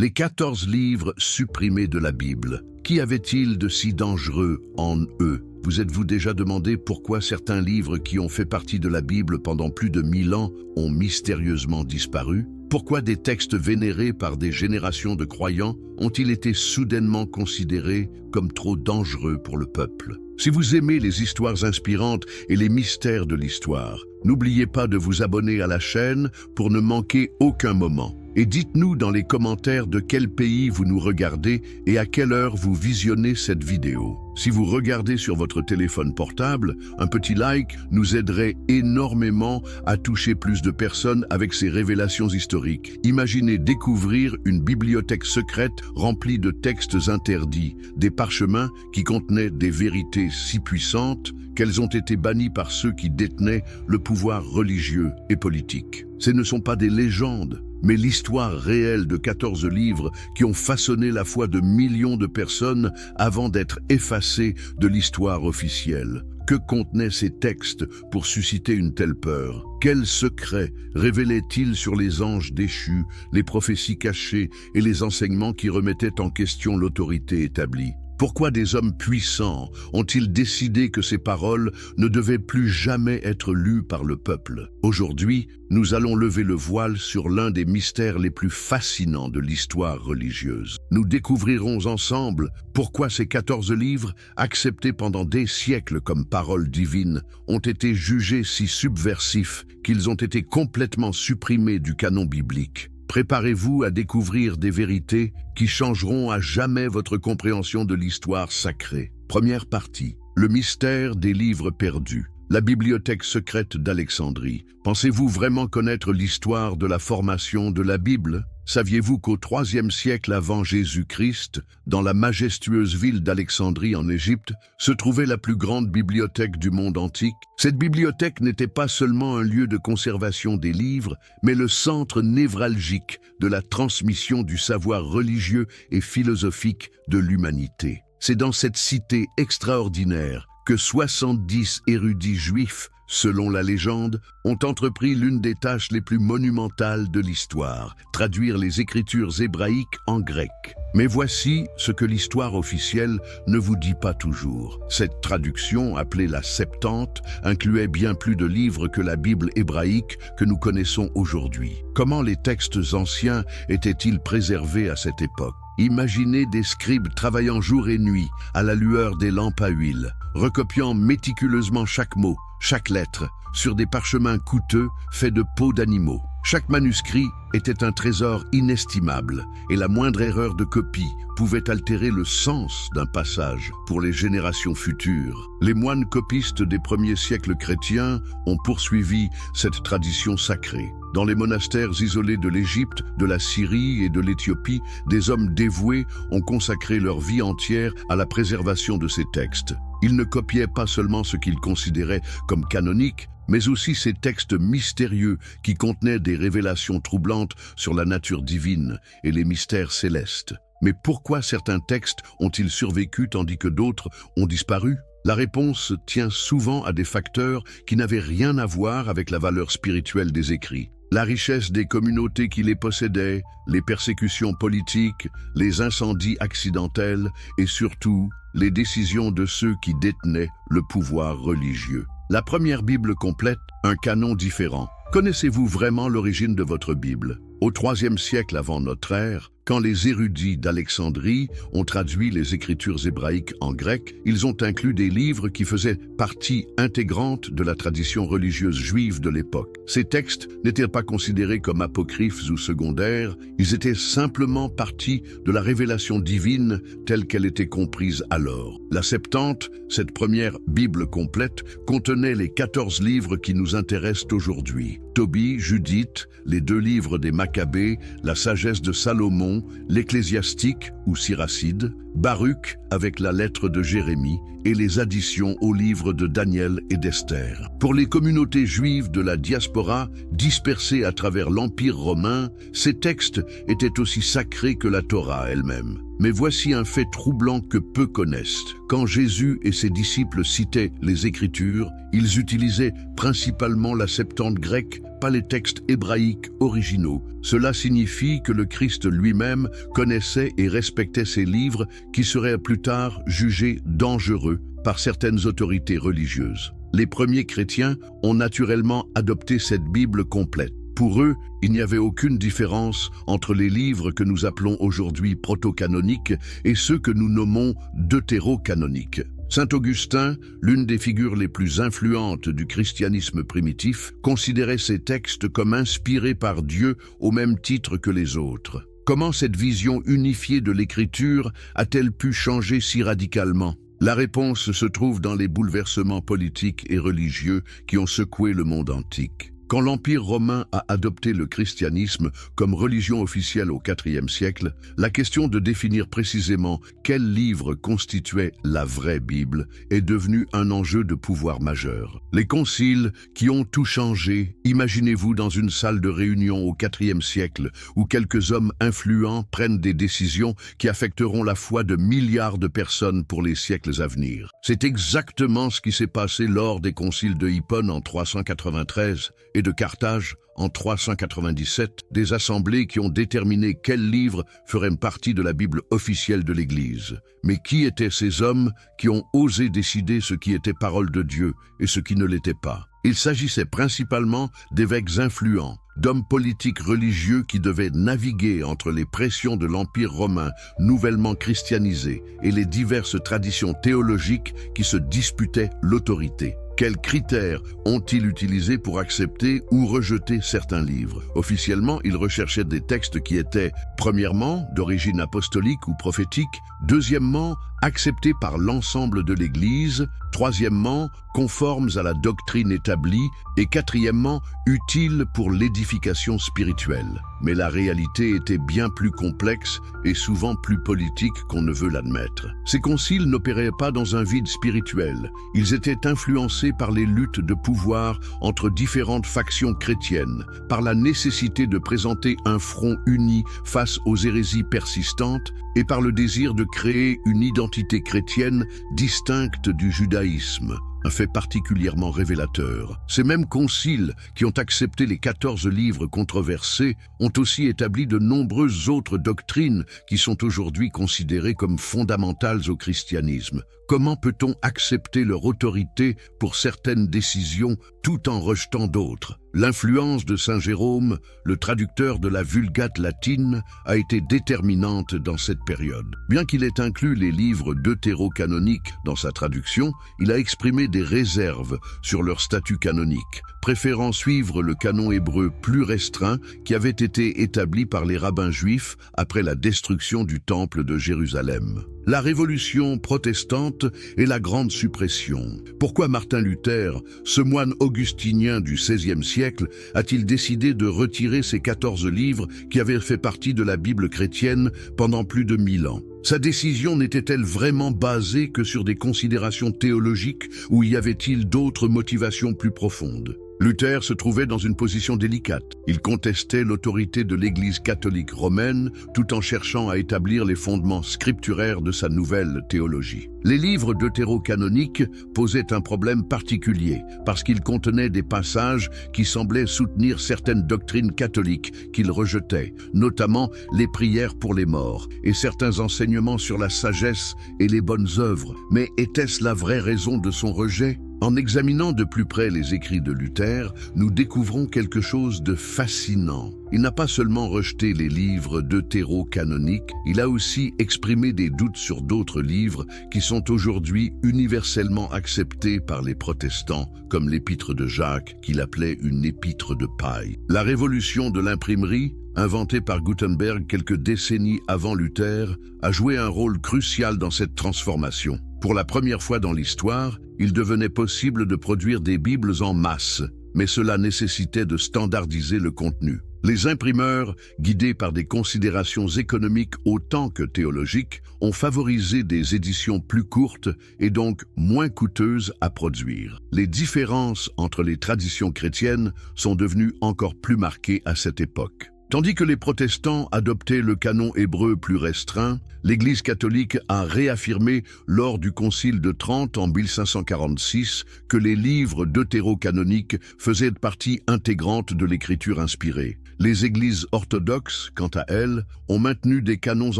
Les 14 livres supprimés de la Bible. Qu'y avait-il de si dangereux en eux? Vous êtes-vous déjà demandé pourquoi certains livres qui ont fait partie de la Bible pendant plus de 1000 ans ont mystérieusement disparu? Pourquoi des textes vénérés par des générations de croyants ont-ils été soudainement considérés comme trop dangereux pour le peuple? Si vous aimez les histoires inspirantes et les mystères de l'histoire, n'oubliez pas de vous abonner à la chaîne pour ne manquer aucun moment. Et dites-nous dans les commentaires de quel pays vous nous regardez et à quelle heure vous visionnez cette vidéo. Si vous regardez sur votre téléphone portable, un petit like nous aiderait énormément à toucher plus de personnes avec ces révélations historiques. Imaginez découvrir une bibliothèque secrète remplie de textes interdits, des parchemins qui contenaient des vérités si puissantes qu'elles ont été bannies par ceux qui détenaient le pouvoir religieux et politique. Ce ne sont pas des légendes, mais l'histoire réelle de 14 livres qui ont façonné la foi de millions de personnes avant d'être effacés de l'histoire officielle. Que contenaient ces textes pour susciter une telle peur? Quels secrets révélaient-ils sur les anges déchus, les prophéties cachées et les enseignements qui remettaient en question l'autorité établie? Pourquoi des hommes puissants ont-ils décidé que ces paroles ne devaient plus jamais être lues par le peuple? Aujourd'hui, nous allons lever le voile sur l'un des mystères les plus fascinants de l'histoire religieuse. Nous découvrirons ensemble pourquoi ces 14 livres, acceptés pendant des siècles comme paroles divines, ont été jugés si subversifs qu'ils ont été complètement supprimés du canon biblique. Préparez-vous à découvrir des vérités qui changeront à jamais votre compréhension de l'histoire sacrée. Première partie, le mystère des livres perdus. La bibliothèque secrète d'Alexandrie. Pensez-vous vraiment connaître l'histoire de la formation de la Bible? Saviez-vous qu'au IIIe siècle avant Jésus-Christ, dans la majestueuse ville d'Alexandrie en Égypte, se trouvait la plus grande bibliothèque du monde antique? Cette bibliothèque n'était pas seulement un lieu de conservation des livres, mais le centre névralgique de la transmission du savoir religieux et philosophique de l'humanité. C'est dans cette cité extraordinaire que 70 érudits juifs, selon la légende, ont entrepris l'une des tâches les plus monumentales de l'histoire, traduire les écritures hébraïques en grec. Mais voici ce que l'histoire officielle ne vous dit pas toujours. Cette traduction, appelée la Septante, incluait bien plus de livres que la Bible hébraïque que nous connaissons aujourd'hui. Comment les textes anciens étaient-ils préservés à cette époque? Imaginez des scribes travaillant jour et nuit à la lueur des lampes à huile, recopiant méticuleusement chaque mot, chaque lettre, sur des parchemins coûteux faits de peaux d'animaux. Chaque manuscrit était un trésor inestimable et la moindre erreur de copie pouvait altérer le sens d'un passage pour les générations futures. Les moines copistes des premiers siècles chrétiens ont poursuivi cette tradition sacrée. Dans les monastères isolés de l'Égypte, de la Syrie et de l'Éthiopie, des hommes dévoués ont consacré leur vie entière à la préservation de ces textes. Ils ne copiaient pas seulement ce qu'ils considéraient comme canonique, mais aussi ces textes mystérieux qui contenaient des révélations troublantes sur la nature divine et les mystères célestes. Mais pourquoi certains textes ont-ils survécu tandis que d'autres ont disparu? La réponse tient souvent à des facteurs qui n'avaient rien à voir avec la valeur spirituelle des écrits. La richesse des communautés qui les possédaient, les persécutions politiques, les incendies accidentels et surtout les décisions de ceux qui détenaient le pouvoir religieux. La première Bible complète, un canon différent. Connaissez-vous vraiment l'origine de votre Bible? Au IIIe siècle avant notre ère, quand les érudits d'Alexandrie ont traduit les écritures hébraïques en grec, ils ont inclus des livres qui faisaient partie intégrante de la tradition religieuse juive de l'époque. Ces textes n'étaient pas considérés comme apocryphes ou secondaires, ils étaient simplement partie de la révélation divine telle qu'elle était comprise alors. La Septante, cette première Bible complète, contenait les 14 livres qui nous intéressent aujourd'hui. Tobie, Judith, les 2 livres des Maccabées, la sagesse de Salomon, l'Ecclésiastique ou Siracide, Baruch avec la lettre de Jérémie et les additions aux livres de Daniel et d'Esther. Pour les communautés juives de la diaspora dispersées à travers l'Empire romain, ces textes étaient aussi sacrés que la Torah elle-même. Mais voici un fait troublant que peu connaissent. Quand Jésus et ses disciples citaient les Écritures, ils utilisaient principalement la Septante grecque, pas les textes hébraïques originaux. Cela signifie que le Christ lui-même connaissait et respectait ces livres qui seraient plus tard jugés dangereux par certaines autorités religieuses. Les premiers chrétiens ont naturellement adopté cette Bible complète. Pour eux, il n'y avait aucune différence entre les livres que nous appelons aujourd'hui proto-canoniques et ceux que nous nommons deutérocanoniques. Saint Augustin, l'une des figures les plus influentes du christianisme primitif, considérait ces textes comme inspirés par Dieu au même titre que les autres. Comment cette vision unifiée de l'Écriture a-t-elle pu changer si radicalement ? La réponse se trouve dans les bouleversements politiques et religieux qui ont secoué le monde antique. Quand l'Empire romain a adopté le christianisme comme religion officielle au IVe siècle, la question de définir précisément quel livre constituait la vraie Bible est devenue un enjeu de pouvoir majeur. Les conciles qui ont tout changé, imaginez-vous dans une salle de réunion au IVe siècle où quelques hommes influents prennent des décisions qui affecteront la foi de milliards de personnes pour les siècles à venir. C'est exactement ce qui s'est passé lors des conciles de Hippone en 393 et de Carthage en 397, des assemblées qui ont déterminé quels livres feraient partie de la Bible officielle de l'Église. Mais qui étaient ces hommes qui ont osé décider ce qui était parole de Dieu et ce qui ne l'était pas? Il s'agissait principalement d'évêques influents, d'hommes politiques religieux qui devaient naviguer entre les pressions de l'Empire romain nouvellement christianisé et les diverses traditions théologiques qui se disputaient l'autorité. Quels critères ont-ils utilisés pour accepter ou rejeter certains livres? Officiellement, ils recherchaient des textes qui étaient, premièrement, d'origine apostolique ou prophétique, deuxièmement, acceptés par l'ensemble de l'Église, troisièmement, conformes à la doctrine établie, et quatrièmement, utiles pour l'édification spirituelle. Mais la réalité était bien plus complexe et souvent plus politique qu'on ne veut l'admettre. Ces conciles n'opéraient pas dans un vide spirituel. Ils étaient influencés par les luttes de pouvoir entre différentes factions chrétiennes, par la nécessité de présenter un front uni face aux hérésies persistantes et par le désir de créer une identité chrétienne distincte du judaïsme. Un fait particulièrement révélateur. Ces mêmes conciles qui ont accepté les 14 livres controversés ont aussi établi de nombreuses autres doctrines qui sont aujourd'hui considérées comme fondamentales au christianisme. Comment peut-on accepter leur autorité pour certaines décisions tout en rejetant d'autres? L'influence de Saint Jérôme, le traducteur de la Vulgate latine, a été déterminante dans cette période. Bien qu'il ait inclus les livres deutérocanoniques dans sa traduction, il a exprimé des réserves sur leur statut canonique, préférant suivre le canon hébreu plus restreint qui avait été établi par les rabbins juifs après la destruction du temple de Jérusalem. La révolution protestante et la grande suppression. Pourquoi Martin Luther, ce moine augustinien du XVIe siècle, a-t-il décidé de retirer ces 14 livres qui avaient fait partie de la Bible chrétienne pendant plus de 1000 ans? Sa décision n'était-elle vraiment basée que sur des considérations théologiques ou y avait-il d'autres motivations plus profondes? Luther se trouvait dans une position délicate. Il contestait l'autorité de l'Église catholique romaine tout en cherchant à établir les fondements scripturaires de sa nouvelle théologie. Les livres deutérocanoniques posaient un problème particulier parce qu'ils contenaient des passages qui semblaient soutenir certaines doctrines catholiques qu'il rejetait, notamment les prières pour les morts et certains enseignements sur la sagesse et les bonnes œuvres. Mais était-ce la vraie raison de son rejet? En examinant de plus près les écrits de Luther, nous découvrons quelque chose de fascinant. Il n'a pas seulement rejeté les livres deutérocanoniques, il a aussi exprimé des doutes sur d'autres livres qui sont aujourd'hui universellement acceptés par les protestants, comme l'épître de Jacques, qu'il appelait une épître de paille. La révolution de l'imprimerie, inventée par Gutenberg quelques décennies avant Luther, a joué un rôle crucial dans cette transformation. Pour la première fois dans l'histoire, il devenait possible de produire des Bibles en masse, mais cela nécessitait de standardiser le contenu. Les imprimeurs, guidés par des considérations économiques autant que théologiques, ont favorisé des éditions plus courtes et donc moins coûteuses à produire. Les différences entre les traditions chrétiennes sont devenues encore plus marquées à cette époque. Tandis que les protestants adoptaient le canon hébreu plus restreint, l'Église catholique a réaffirmé lors du Concile de Trente en 1546 que les livres deutérocanoniques faisaient partie intégrante de l'écriture inspirée. Les églises orthodoxes, quant à elles, ont maintenu des canons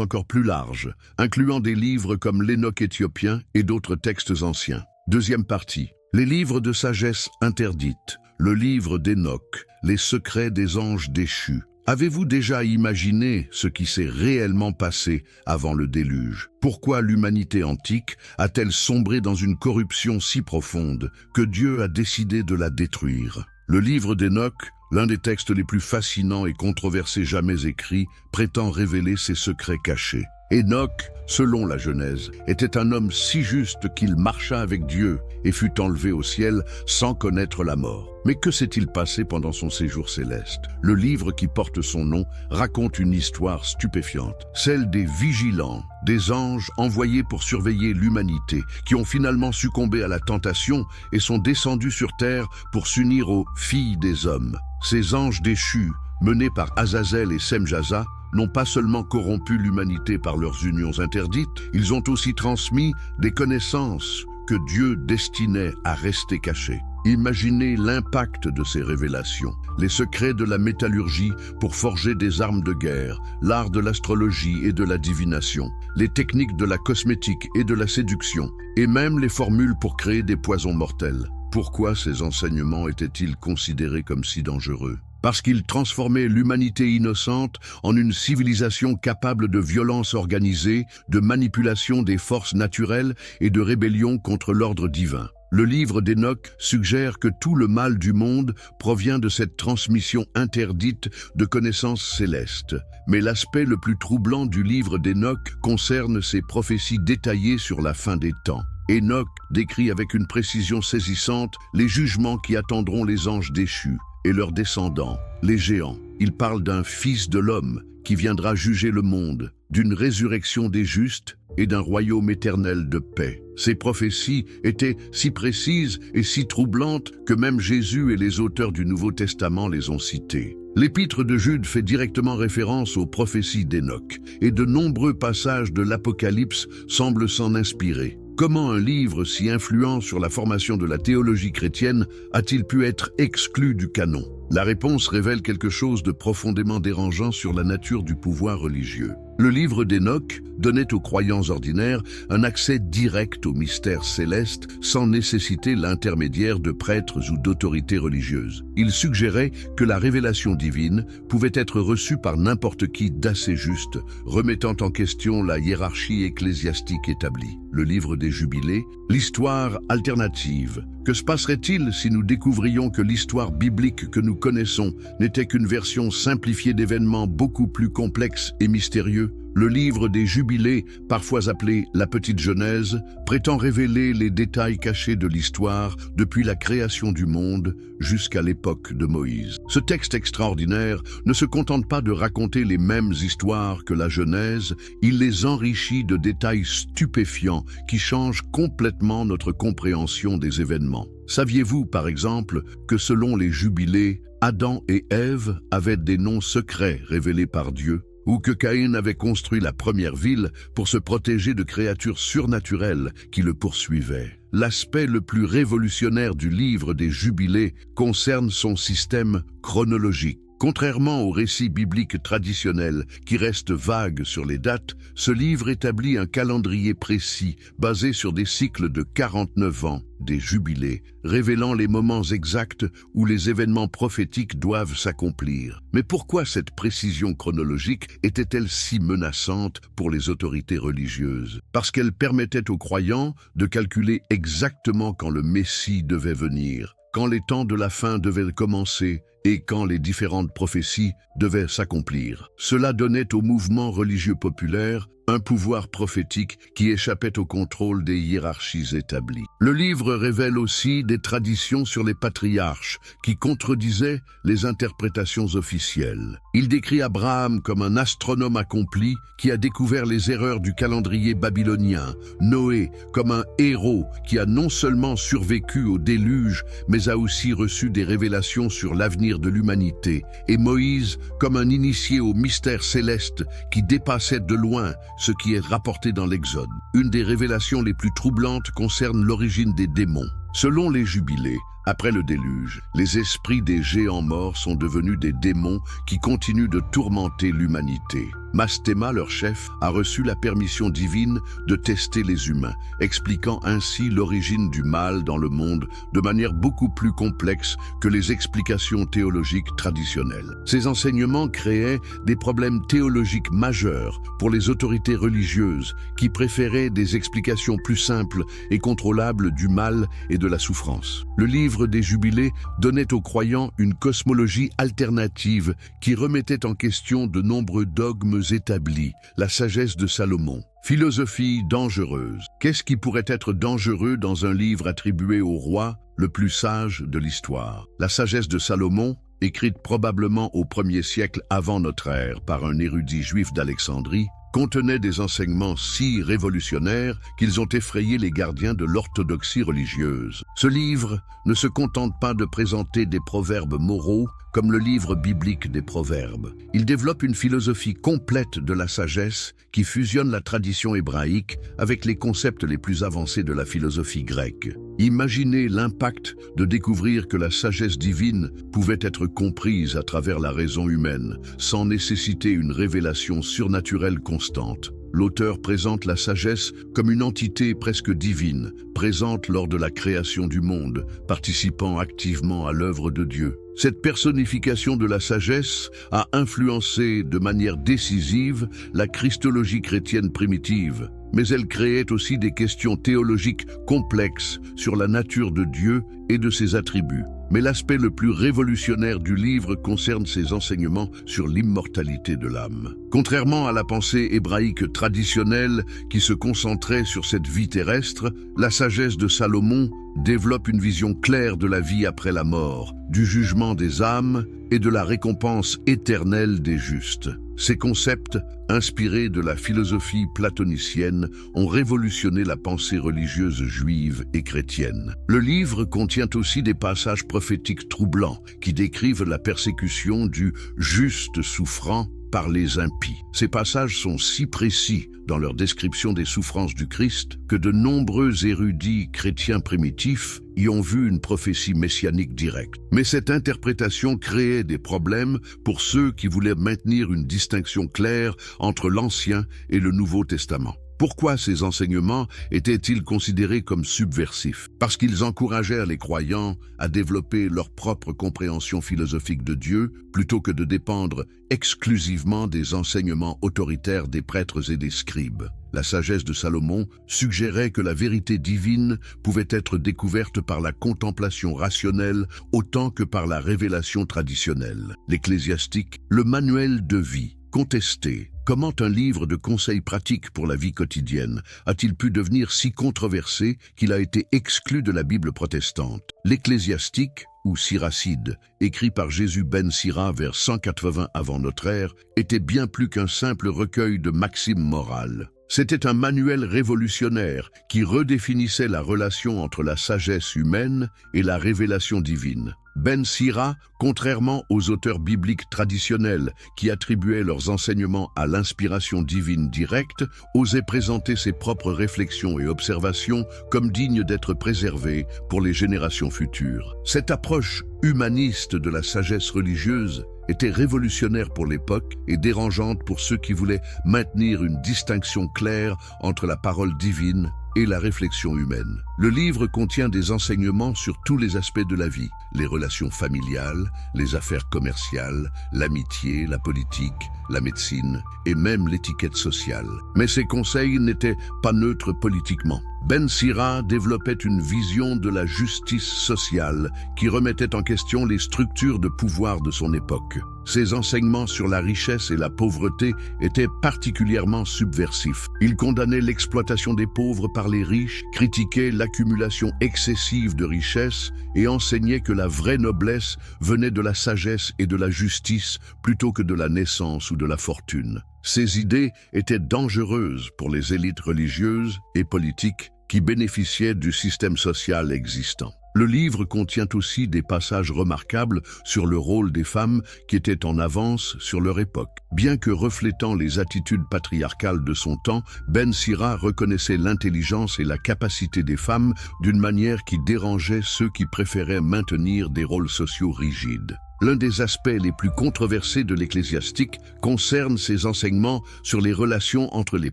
encore plus larges, incluant des livres comme l'Hénoch éthiopien et d'autres textes anciens. Deuxième partie. Les livres de sagesse interdites, le livre d'Hénoch, les secrets des anges déchus. Avez-vous déjà imaginé ce qui s'est réellement passé avant le déluge? Pourquoi l'humanité antique a-t-elle sombré dans une corruption si profonde que Dieu a décidé de la détruire? Le livre d'Hénoch, l'un des textes les plus fascinants et controversés jamais écrits, prétend révéler ses secrets cachés. Hénoch, selon la Genèse, était un homme si juste qu'il marcha avec Dieu et fut enlevé au ciel sans connaître la mort. Mais que s'est-il passé pendant son séjour céleste? Le livre qui porte son nom raconte une histoire stupéfiante, celle des vigilants, des anges envoyés pour surveiller l'humanité, qui ont finalement succombé à la tentation et sont descendus sur terre pour s'unir aux filles des hommes. Ces anges déchus, menés par Azazel et Semjaza, n'ont pas seulement corrompu l'humanité par leurs unions interdites, ils ont aussi transmis des connaissances que Dieu destinait à rester cachées. Imaginez l'impact de ces révélations, les secrets de la métallurgie pour forger des armes de guerre, l'art de l'astrologie et de la divination, les techniques de la cosmétique et de la séduction, et même les formules pour créer des poisons mortels. Pourquoi ces enseignements étaient-ils considérés comme si dangereux? Parce qu'ils transformaient l'humanité innocente en une civilisation capable de violence organisée, de manipulation des forces naturelles et de rébellion contre l'ordre divin. Le livre d'Hénoch suggère que tout le mal du monde provient de cette transmission interdite de connaissances célestes. Mais l'aspect le plus troublant du livre d'Hénoch concerne ses prophéties détaillées sur la fin des temps. Hénoch décrit avec une précision saisissante les jugements qui attendront les anges déchus et leurs descendants, les géants. Il parle d'un fils de l'homme qui viendra juger le monde, d'une résurrection des justes et d'un royaume éternel de paix. Ces prophéties étaient si précises et si troublantes que même Jésus et les auteurs du Nouveau Testament les ont citées. L'épître de Jude fait directement référence aux prophéties d'Hénoch, et de nombreux passages de l'Apocalypse semblent s'en inspirer. Comment un livre si influent sur la formation de la théologie chrétienne a-t-il pu être exclu du canon? La réponse révèle quelque chose de profondément dérangeant sur la nature du pouvoir religieux. Le livre d'Hénoch donnait aux croyants ordinaires un accès direct aux mystères célestes sans nécessiter l'intermédiaire de prêtres ou d'autorités religieuses. Il suggérait que la révélation divine pouvait être reçue par n'importe qui d'assez juste, remettant en question la hiérarchie ecclésiastique établie. Le livre des Jubilés, l'histoire alternative. Que se passerait-il si nous découvrions que l'histoire biblique que nous connaissons n'était qu'une version simplifiée d'événements beaucoup plus complexes et mystérieux? Le livre des Jubilés, parfois appelé la Petite Genèse, prétend révéler les détails cachés de l'histoire depuis la création du monde jusqu'à l'époque de Moïse. Ce texte extraordinaire ne se contente pas de raconter les mêmes histoires que la Genèse, il les enrichit de détails stupéfiants qui changent complètement notre compréhension des événements. Saviez-vous, par exemple, que selon les Jubilés, Adam et Ève avaient des noms secrets révélés par Dieu? Ou que Caïn avait construit la première ville pour se protéger de créatures surnaturelles qui le poursuivaient. L'aspect le plus révolutionnaire du livre des Jubilés concerne son système chronologique. Contrairement aux récits bibliques traditionnels qui restent vagues sur les dates, ce livre établit un calendrier précis basé sur des cycles de 49 ans, des jubilés, révélant les moments exacts où les événements prophétiques doivent s'accomplir. Mais pourquoi cette précision chronologique était-elle si menaçante pour les autorités religieuses? Parce qu'elle permettait aux croyants de calculer exactement quand le Messie devait venir, quand les temps de la fin devaient commencer et quand les différentes prophéties devaient s'accomplir. Cela donnait au mouvement religieux populaire un pouvoir prophétique qui échappait au contrôle des hiérarchies établies. Le livre révèle aussi des traditions sur les patriarches qui contredisaient les interprétations officielles. Il décrit Abraham comme un astronome accompli qui a découvert les erreurs du calendrier babylonien, Noé comme un héros qui a non seulement survécu au déluge, mais a aussi reçu des révélations sur l'avenir de l'humanité, et Moïse comme un initié au mystère céleste qui dépassait de loin ce qui est rapporté dans l'Exode. Une des révélations les plus troublantes concerne l'origine des démons. Selon les Jubilés, après le déluge, les esprits des géants morts sont devenus des démons qui continuent de tourmenter l'humanité. Mastema, leur chef, a reçu la permission divine de tester les humains, expliquant ainsi l'origine du mal dans le monde de manière beaucoup plus complexe que les explications théologiques traditionnelles. Ces enseignements créaient des problèmes théologiques majeurs pour les autorités religieuses qui préféraient des explications plus simples et contrôlables du mal et de la souffrance. Le livre des Jubilés donnait aux croyants une cosmologie alternative qui remettait en question de nombreux dogmes établis, la sagesse de Salomon. Philosophie dangereuse. Qu'est-ce qui pourrait être dangereux dans un livre attribué au roi, le plus sage de l'histoire? La sagesse de Salomon, écrite probablement au 1er siècle avant notre ère par un érudit juif d'Alexandrie, contenait des enseignements si révolutionnaires qu'ils ont effrayé les gardiens de l'orthodoxie religieuse. Ce livre ne se contente pas de présenter des proverbes moraux comme le livre biblique des proverbes. Il développe une philosophie complète de la sagesse qui fusionne la tradition hébraïque avec les concepts les plus avancés de la philosophie grecque. Imaginez l'impact de découvrir que la sagesse divine pouvait être comprise à travers la raison humaine, sans nécessiter une révélation surnaturelle constante. L'auteur présente la sagesse comme une entité presque divine, présente lors de la création du monde, participant activement à l'œuvre de Dieu. Cette personnification de la sagesse a influencé de manière décisive la christologie chrétienne primitive, mais elle créait aussi des questions théologiques complexes sur la nature de Dieu et de ses attributs. Mais l'aspect le plus révolutionnaire du livre concerne ses enseignements sur l'immortalité de l'âme. Contrairement à la pensée hébraïque traditionnelle qui se concentrait sur cette vie terrestre, la sagesse de Salomon développe une vision claire de la vie après la mort, du jugement des âmes et de la récompense éternelle des justes. Ces concepts, inspirés de la philosophie platonicienne, ont révolutionné la pensée religieuse juive et chrétienne. Le livre contient aussi des passages prophétiques troublants qui décrivent la persécution du juste souffrant par les impies. Ces passages sont si précis dans leur description des souffrances du Christ que de nombreux érudits chrétiens primitifs y ont vu une prophétie messianique directe. Mais cette interprétation créait des problèmes pour ceux qui voulaient maintenir une distinction claire entre l'Ancien et le Nouveau Testament. Pourquoi ces enseignements étaient-ils considérés comme subversifs? Parce qu'ils encourageaient les croyants à développer leur propre compréhension philosophique de Dieu plutôt que de dépendre exclusivement des enseignements autoritaires des prêtres et des scribes. La sagesse de Salomon suggérait que la vérité divine pouvait être découverte par la contemplation rationnelle autant que par la révélation traditionnelle. L'Ecclésiastique, le manuel de vie, contesté. Comment un livre de conseils pratiques pour la vie quotidienne a-t-il pu devenir si controversé qu'il a été exclu de la Bible protestante? L'Ecclésiastique, ou Siracide, écrit par Jésus ben Sira vers 180 avant notre ère, était bien plus qu'un simple recueil de maximes morales. C'était un manuel révolutionnaire qui redéfinissait la relation entre la sagesse humaine et la révélation divine. Ben Sira, contrairement aux auteurs bibliques traditionnels qui attribuaient leurs enseignements à l'inspiration divine directe, osait présenter ses propres réflexions et observations comme dignes d'être préservées pour les générations futures. Cette approche humaniste de la sagesse religieuse était révolutionnaire pour l'époque et dérangeante pour ceux qui voulaient maintenir une distinction claire entre la parole divine et la réflexion humaine. Le livre contient des enseignements sur tous les aspects de la vie, les relations familiales, les affaires commerciales, l'amitié, la politique, la médecine et même l'étiquette sociale. Mais ces conseils n'étaient pas neutres politiquement. Ben Sira développait une vision de la justice sociale qui remettait en question les structures de pouvoir de son époque. Ses enseignements sur la richesse et la pauvreté étaient particulièrement subversifs. Il condamnait l'exploitation des pauvres par les riches, critiquait l'accumulation excessive de richesses et enseignait que la vraie noblesse venait de la sagesse et de la justice plutôt que de la naissance ou de la fortune. Ces idées étaient dangereuses pour les élites religieuses et politiques qui bénéficiaient du système social existant. Le livre contient aussi des passages remarquables sur le rôle des femmes qui étaient en avance sur leur époque. Bien que reflétant les attitudes patriarcales de son temps, Ben Sira reconnaissait l'intelligence et la capacité des femmes d'une manière qui dérangeait ceux qui préféraient maintenir des rôles sociaux rigides. L'un des aspects les plus controversés de l'Ecclésiastique concerne ses enseignements sur les relations entre les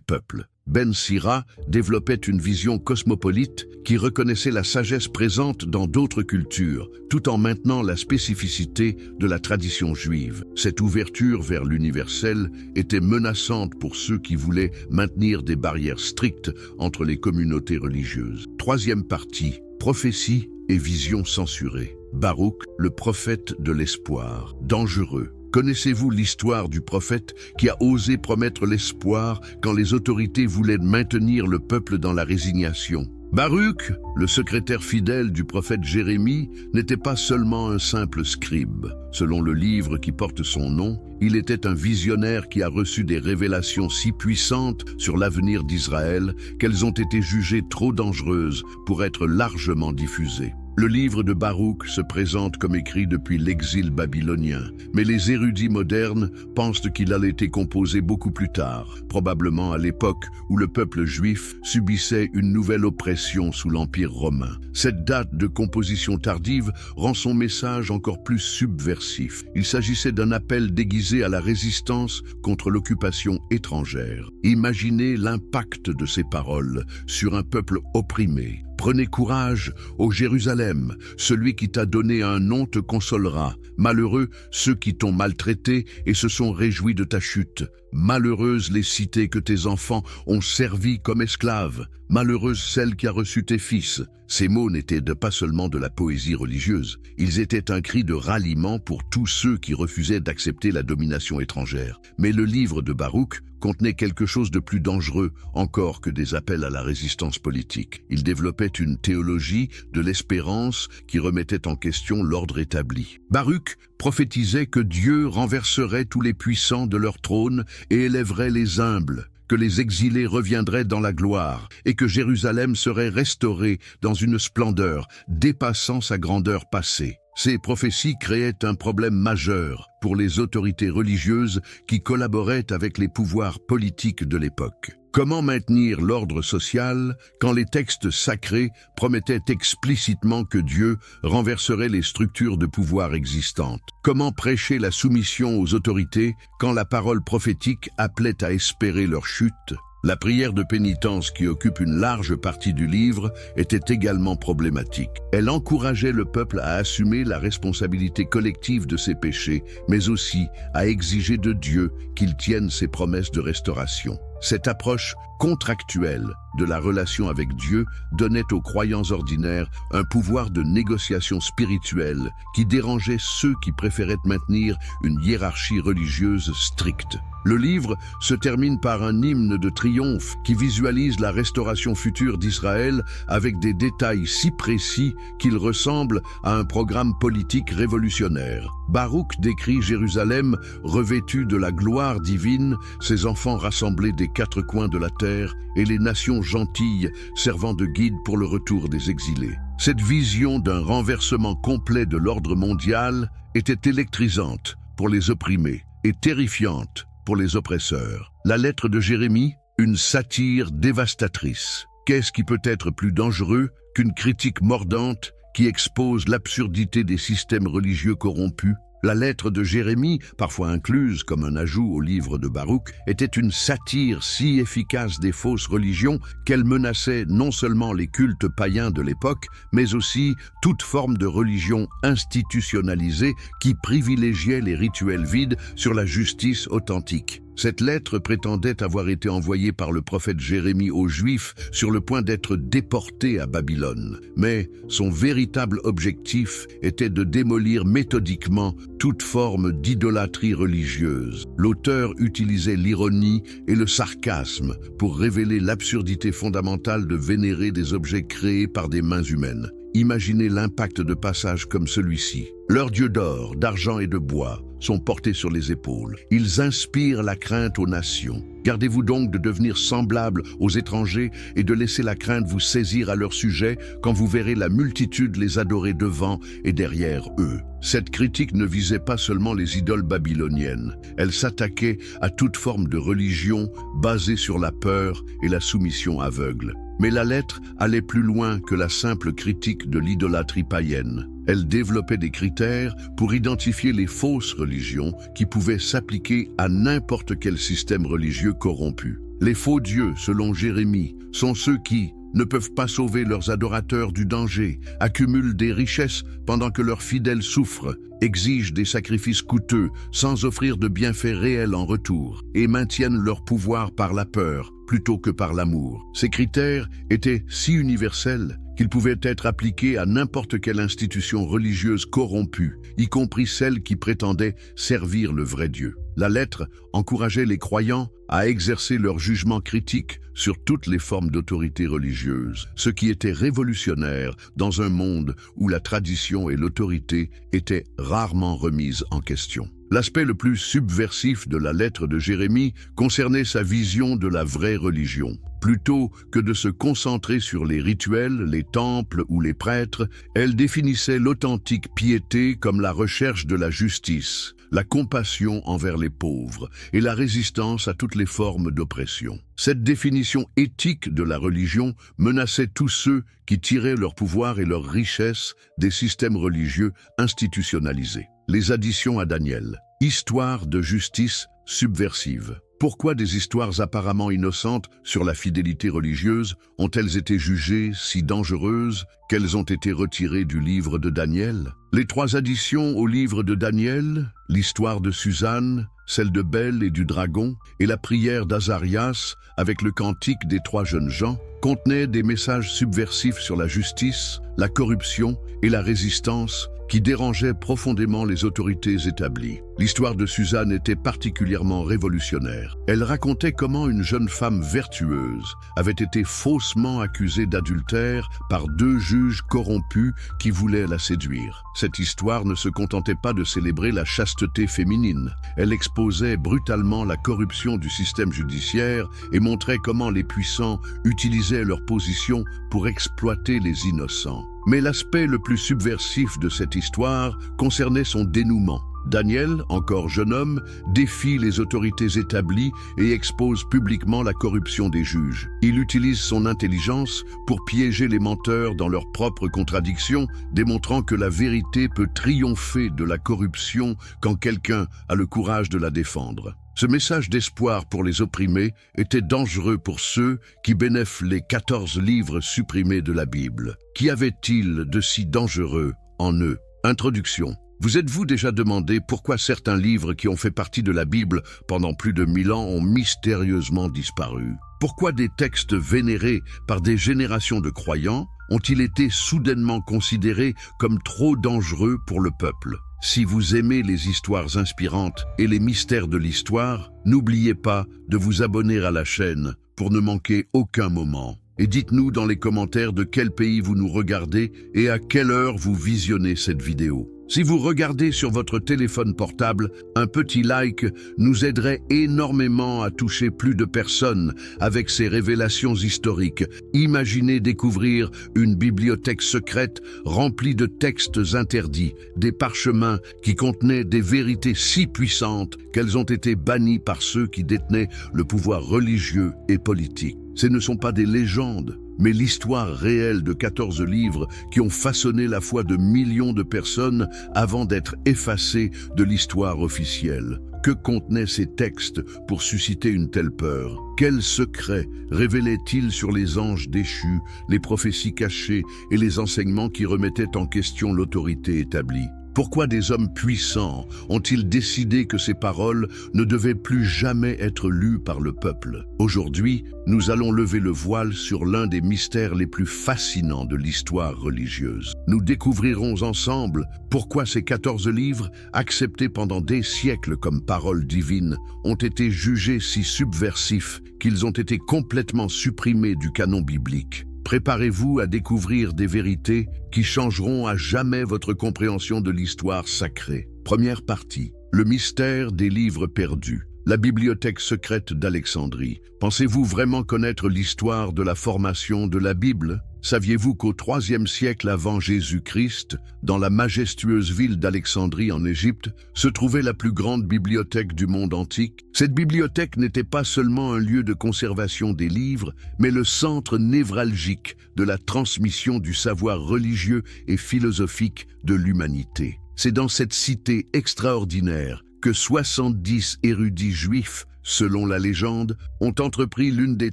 peuples. Ben Sira développait une vision cosmopolite qui reconnaissait la sagesse présente dans d'autres cultures, tout en maintenant la spécificité de la tradition juive. Cette ouverture vers l'universel était menaçante pour ceux qui voulaient maintenir des barrières strictes entre les communautés religieuses. Troisième partie, prophétie et vision censurée. Baruch, le prophète de l'espoir, dangereux. Connaissez-vous l'histoire du prophète qui a osé promettre l'espoir quand les autorités voulaient maintenir le peuple dans la résignation? Baruch, le secrétaire fidèle du prophète Jérémie, n'était pas seulement un simple scribe. Selon le livre qui porte son nom, il était un visionnaire qui a reçu des révélations si puissantes sur l'avenir d'Israël qu'elles ont été jugées trop dangereuses pour être largement diffusées. Le livre de Baruch se présente comme écrit depuis l'exil babylonien, mais les érudits modernes pensent qu'il a été composé beaucoup plus tard, probablement à l'époque où le peuple juif subissait une nouvelle oppression sous l'Empire romain. Cette date de composition tardive rend son message encore plus subversif. Il s'agissait d'un appel déguisé à la résistance contre l'occupation étrangère. Imaginez l'impact de ces paroles sur un peuple opprimé. Prenez courage, ô Jérusalem, celui qui t'a donné un nom te consolera. Malheureux ceux qui t'ont maltraité et se sont réjouis de ta chute. Malheureuses les cités que tes enfants ont servi comme esclaves. Malheureuse celle qui a reçu tes fils. Ces mots n'étaient pas seulement de la poésie religieuse. Ils étaient un cri de ralliement pour tous ceux qui refusaient d'accepter la domination étrangère. Mais le livre de Baruch contenait quelque chose de plus dangereux encore que des appels à la résistance politique. Il développait une théologie de l'espérance qui remettait en question l'ordre établi. Baruch prophétisait que Dieu renverserait tous les puissants de leur trône et élèverait les humbles, que les exilés reviendraient dans la gloire et que Jérusalem serait restaurée dans une splendeur dépassant sa grandeur passée. Ces prophéties créaient un problème majeur pour les autorités religieuses qui collaboraient avec les pouvoirs politiques de l'époque. Comment maintenir l'ordre social quand les textes sacrés promettaient explicitement que Dieu renverserait les structures de pouvoir existantes? Comment prêcher la soumission aux autorités quand la parole prophétique appelait à espérer leur chute? La prière de pénitence qui occupe une large partie du livre était également problématique. Elle encourageait le peuple à assumer la responsabilité collective de ses péchés, mais aussi à exiger de Dieu qu'il tienne ses promesses de restauration. Cette approche contractuelle de la relation avec Dieu donnait aux croyants ordinaires un pouvoir de négociation spirituelle qui dérangeait ceux qui préféraient maintenir une hiérarchie religieuse stricte. Le livre se termine par un hymne de triomphe qui visualise la restauration future d'Israël avec des détails si précis qu'il ressemble à un programme politique révolutionnaire. Baruch décrit Jérusalem revêtue de la gloire divine, ses enfants rassemblés des quatre coins de la terre et les nations gentilles servant de guide pour le retour des exilés. Cette vision d'un renversement complet de l'ordre mondial était électrisante pour les opprimés et terrifiante pour les oppresseurs. La lettre de Jérémie, une satire dévastatrice. Qu'est-ce qui peut être plus dangereux qu'une critique mordante qui expose l'absurdité des systèmes religieux corrompus? La lettre de Jérémie, parfois incluse comme un ajout au livre de Baruch, était une satire si efficace des fausses religions qu'elle menaçait non seulement les cultes païens de l'époque, mais aussi toute forme de religion institutionnalisée qui privilégiait les rituels vides sur la justice authentique. Cette lettre prétendait avoir été envoyée par le prophète Jérémie aux Juifs sur le point d'être déportés à Babylone. Mais son véritable objectif était de démolir méthodiquement toute forme d'idolâtrie religieuse. L'auteur utilisait l'ironie et le sarcasme pour révéler l'absurdité fondamentale de vénérer des objets créés par des mains humaines. Imaginez l'impact de passages comme celui-ci. Leurs dieux d'or, d'argent et de bois sont portés sur les épaules. Ils inspirent la crainte aux nations. Gardez-vous donc de devenir semblables aux étrangers et de laisser la crainte vous saisir à leur sujet quand vous verrez la multitude les adorer devant et derrière eux. Cette critique ne visait pas seulement les idoles babyloniennes. Elle s'attaquait à toute forme de religion basée sur la peur et la soumission aveugle. Mais la lettre allait plus loin que la simple critique de l'idolâtrie païenne. Elle développait des critères pour identifier les fausses religions qui pouvaient s'appliquer à n'importe quel système religieux corrompu. Les faux dieux, selon Jérémie, sont ceux qui ne peuvent pas sauver leurs adorateurs du danger, accumulent des richesses pendant que leurs fidèles souffrent, exigent des sacrifices coûteux sans offrir de bienfaits réels en retour, et maintiennent leur pouvoir par la peur plutôt que par l'amour. Ces critères étaient si universels qu'ils pouvaient être appliqués à n'importe quelle institution religieuse corrompue, y compris celle qui prétendait servir le vrai Dieu. La lettre encourageait les croyants à exercer leur jugement critique sur toutes les formes d'autorité religieuse, ce qui était révolutionnaire dans un monde où la tradition et l'autorité étaient rarement remises en question. L'aspect le plus subversif de la lettre de Jérémie concernait sa vision de la vraie religion. Plutôt que de se concentrer sur les rituels, les temples ou les prêtres, elle définissait l'authentique piété comme la recherche de la justice, la compassion envers les pauvres et la résistance à toutes les formes d'oppression. Cette définition éthique de la religion menaçait tous ceux qui tiraient leur pouvoir et leur richesse des systèmes religieux institutionnalisés. Les additions à Daniel. Histoire de justice subversive. Pourquoi des histoires apparemment innocentes sur la fidélité religieuse ont-elles été jugées si dangereuses qu'elles ont été retirées du livre de Daniel? Les 3 additions au livre de Daniel, l'histoire de Suzanne, celle de Belle et du dragon, et la prière d'Azarias avec le cantique des 3 jeunes gens, contenaient des messages subversifs sur la justice, la corruption et la résistance qui dérangeaient profondément les autorités établies. L'histoire de Suzanne était particulièrement révolutionnaire. Elle racontait comment une jeune femme vertueuse avait été faussement accusée d'adultère par 2 juges corrompus qui voulaient la séduire. Cette histoire ne se contentait pas de célébrer la chasteté féminine. Elle exposait brutalement la corruption du système judiciaire et montrait comment les puissants utilisaient leur position pour exploiter les innocents. Mais l'aspect le plus subversif de cette histoire concernait son dénouement. Daniel, encore jeune homme, défie les autorités établies et expose publiquement la corruption des juges. Il utilise son intelligence pour piéger les menteurs dans leurs propres contradictions, démontrant que la vérité peut triompher de la corruption quand quelqu'un a le courage de la défendre. Ce message d'espoir pour les opprimés était dangereux pour ceux qui bénéficient les 14 livres supprimés de la Bible. Qu'y avait-il de si dangereux en eux? Introduction. Vous êtes-vous déjà demandé pourquoi certains livres qui ont fait partie de la Bible pendant plus de 1000 ans ont mystérieusement disparu? Pourquoi des textes vénérés par des générations de croyants ont-ils été soudainement considérés comme trop dangereux pour le peuple? Si vous aimez les histoires inspirantes et les mystères de l'histoire, n'oubliez pas de vous abonner à la chaîne pour ne manquer aucun moment. Et dites-nous dans les commentaires de quel pays vous nous regardez et à quelle heure vous visionnez cette vidéo. Si vous regardez sur votre téléphone portable, un petit like nous aiderait énormément à toucher plus de personnes avec ces révélations historiques. Imaginez découvrir une bibliothèque secrète remplie de textes interdits, des parchemins qui contenaient des vérités si puissantes qu'elles ont été bannies par ceux qui détenaient le pouvoir religieux et politique. Ce ne sont pas des légendes, mais l'histoire réelle de 14 livres qui ont façonné la foi de millions de personnes avant d'être effacés de l'histoire officielle. Que contenaient ces textes pour susciter une telle peur? Quels secrets révélaient-ils sur les anges déchus, les prophéties cachées et les enseignements qui remettaient en question l'autorité établie? Pourquoi des hommes puissants ont-ils décidé que ces paroles ne devaient plus jamais être lues par le peuple? Aujourd'hui, nous allons lever le voile sur l'un des mystères les plus fascinants de l'histoire religieuse. Nous découvrirons ensemble pourquoi ces 14 livres, acceptés pendant des siècles comme paroles divines, ont été jugés si subversifs qu'ils ont été complètement supprimés du canon biblique. Préparez-vous à découvrir des vérités qui changeront à jamais votre compréhension de l'histoire sacrée. Première partie, le mystère des livres perdus. La bibliothèque secrète d'Alexandrie. Pensez-vous vraiment connaître l'histoire de la formation de la Bible? Saviez-vous qu'au IIIe siècle avant Jésus-Christ, dans la majestueuse ville d'Alexandrie en Égypte, se trouvait la plus grande bibliothèque du monde antique? Cette bibliothèque n'était pas seulement un lieu de conservation des livres, mais le centre névralgique de la transmission du savoir religieux et philosophique de l'humanité. C'est dans cette cité extraordinaire que 70 érudits juifs, selon la légende, ont entrepris l'une des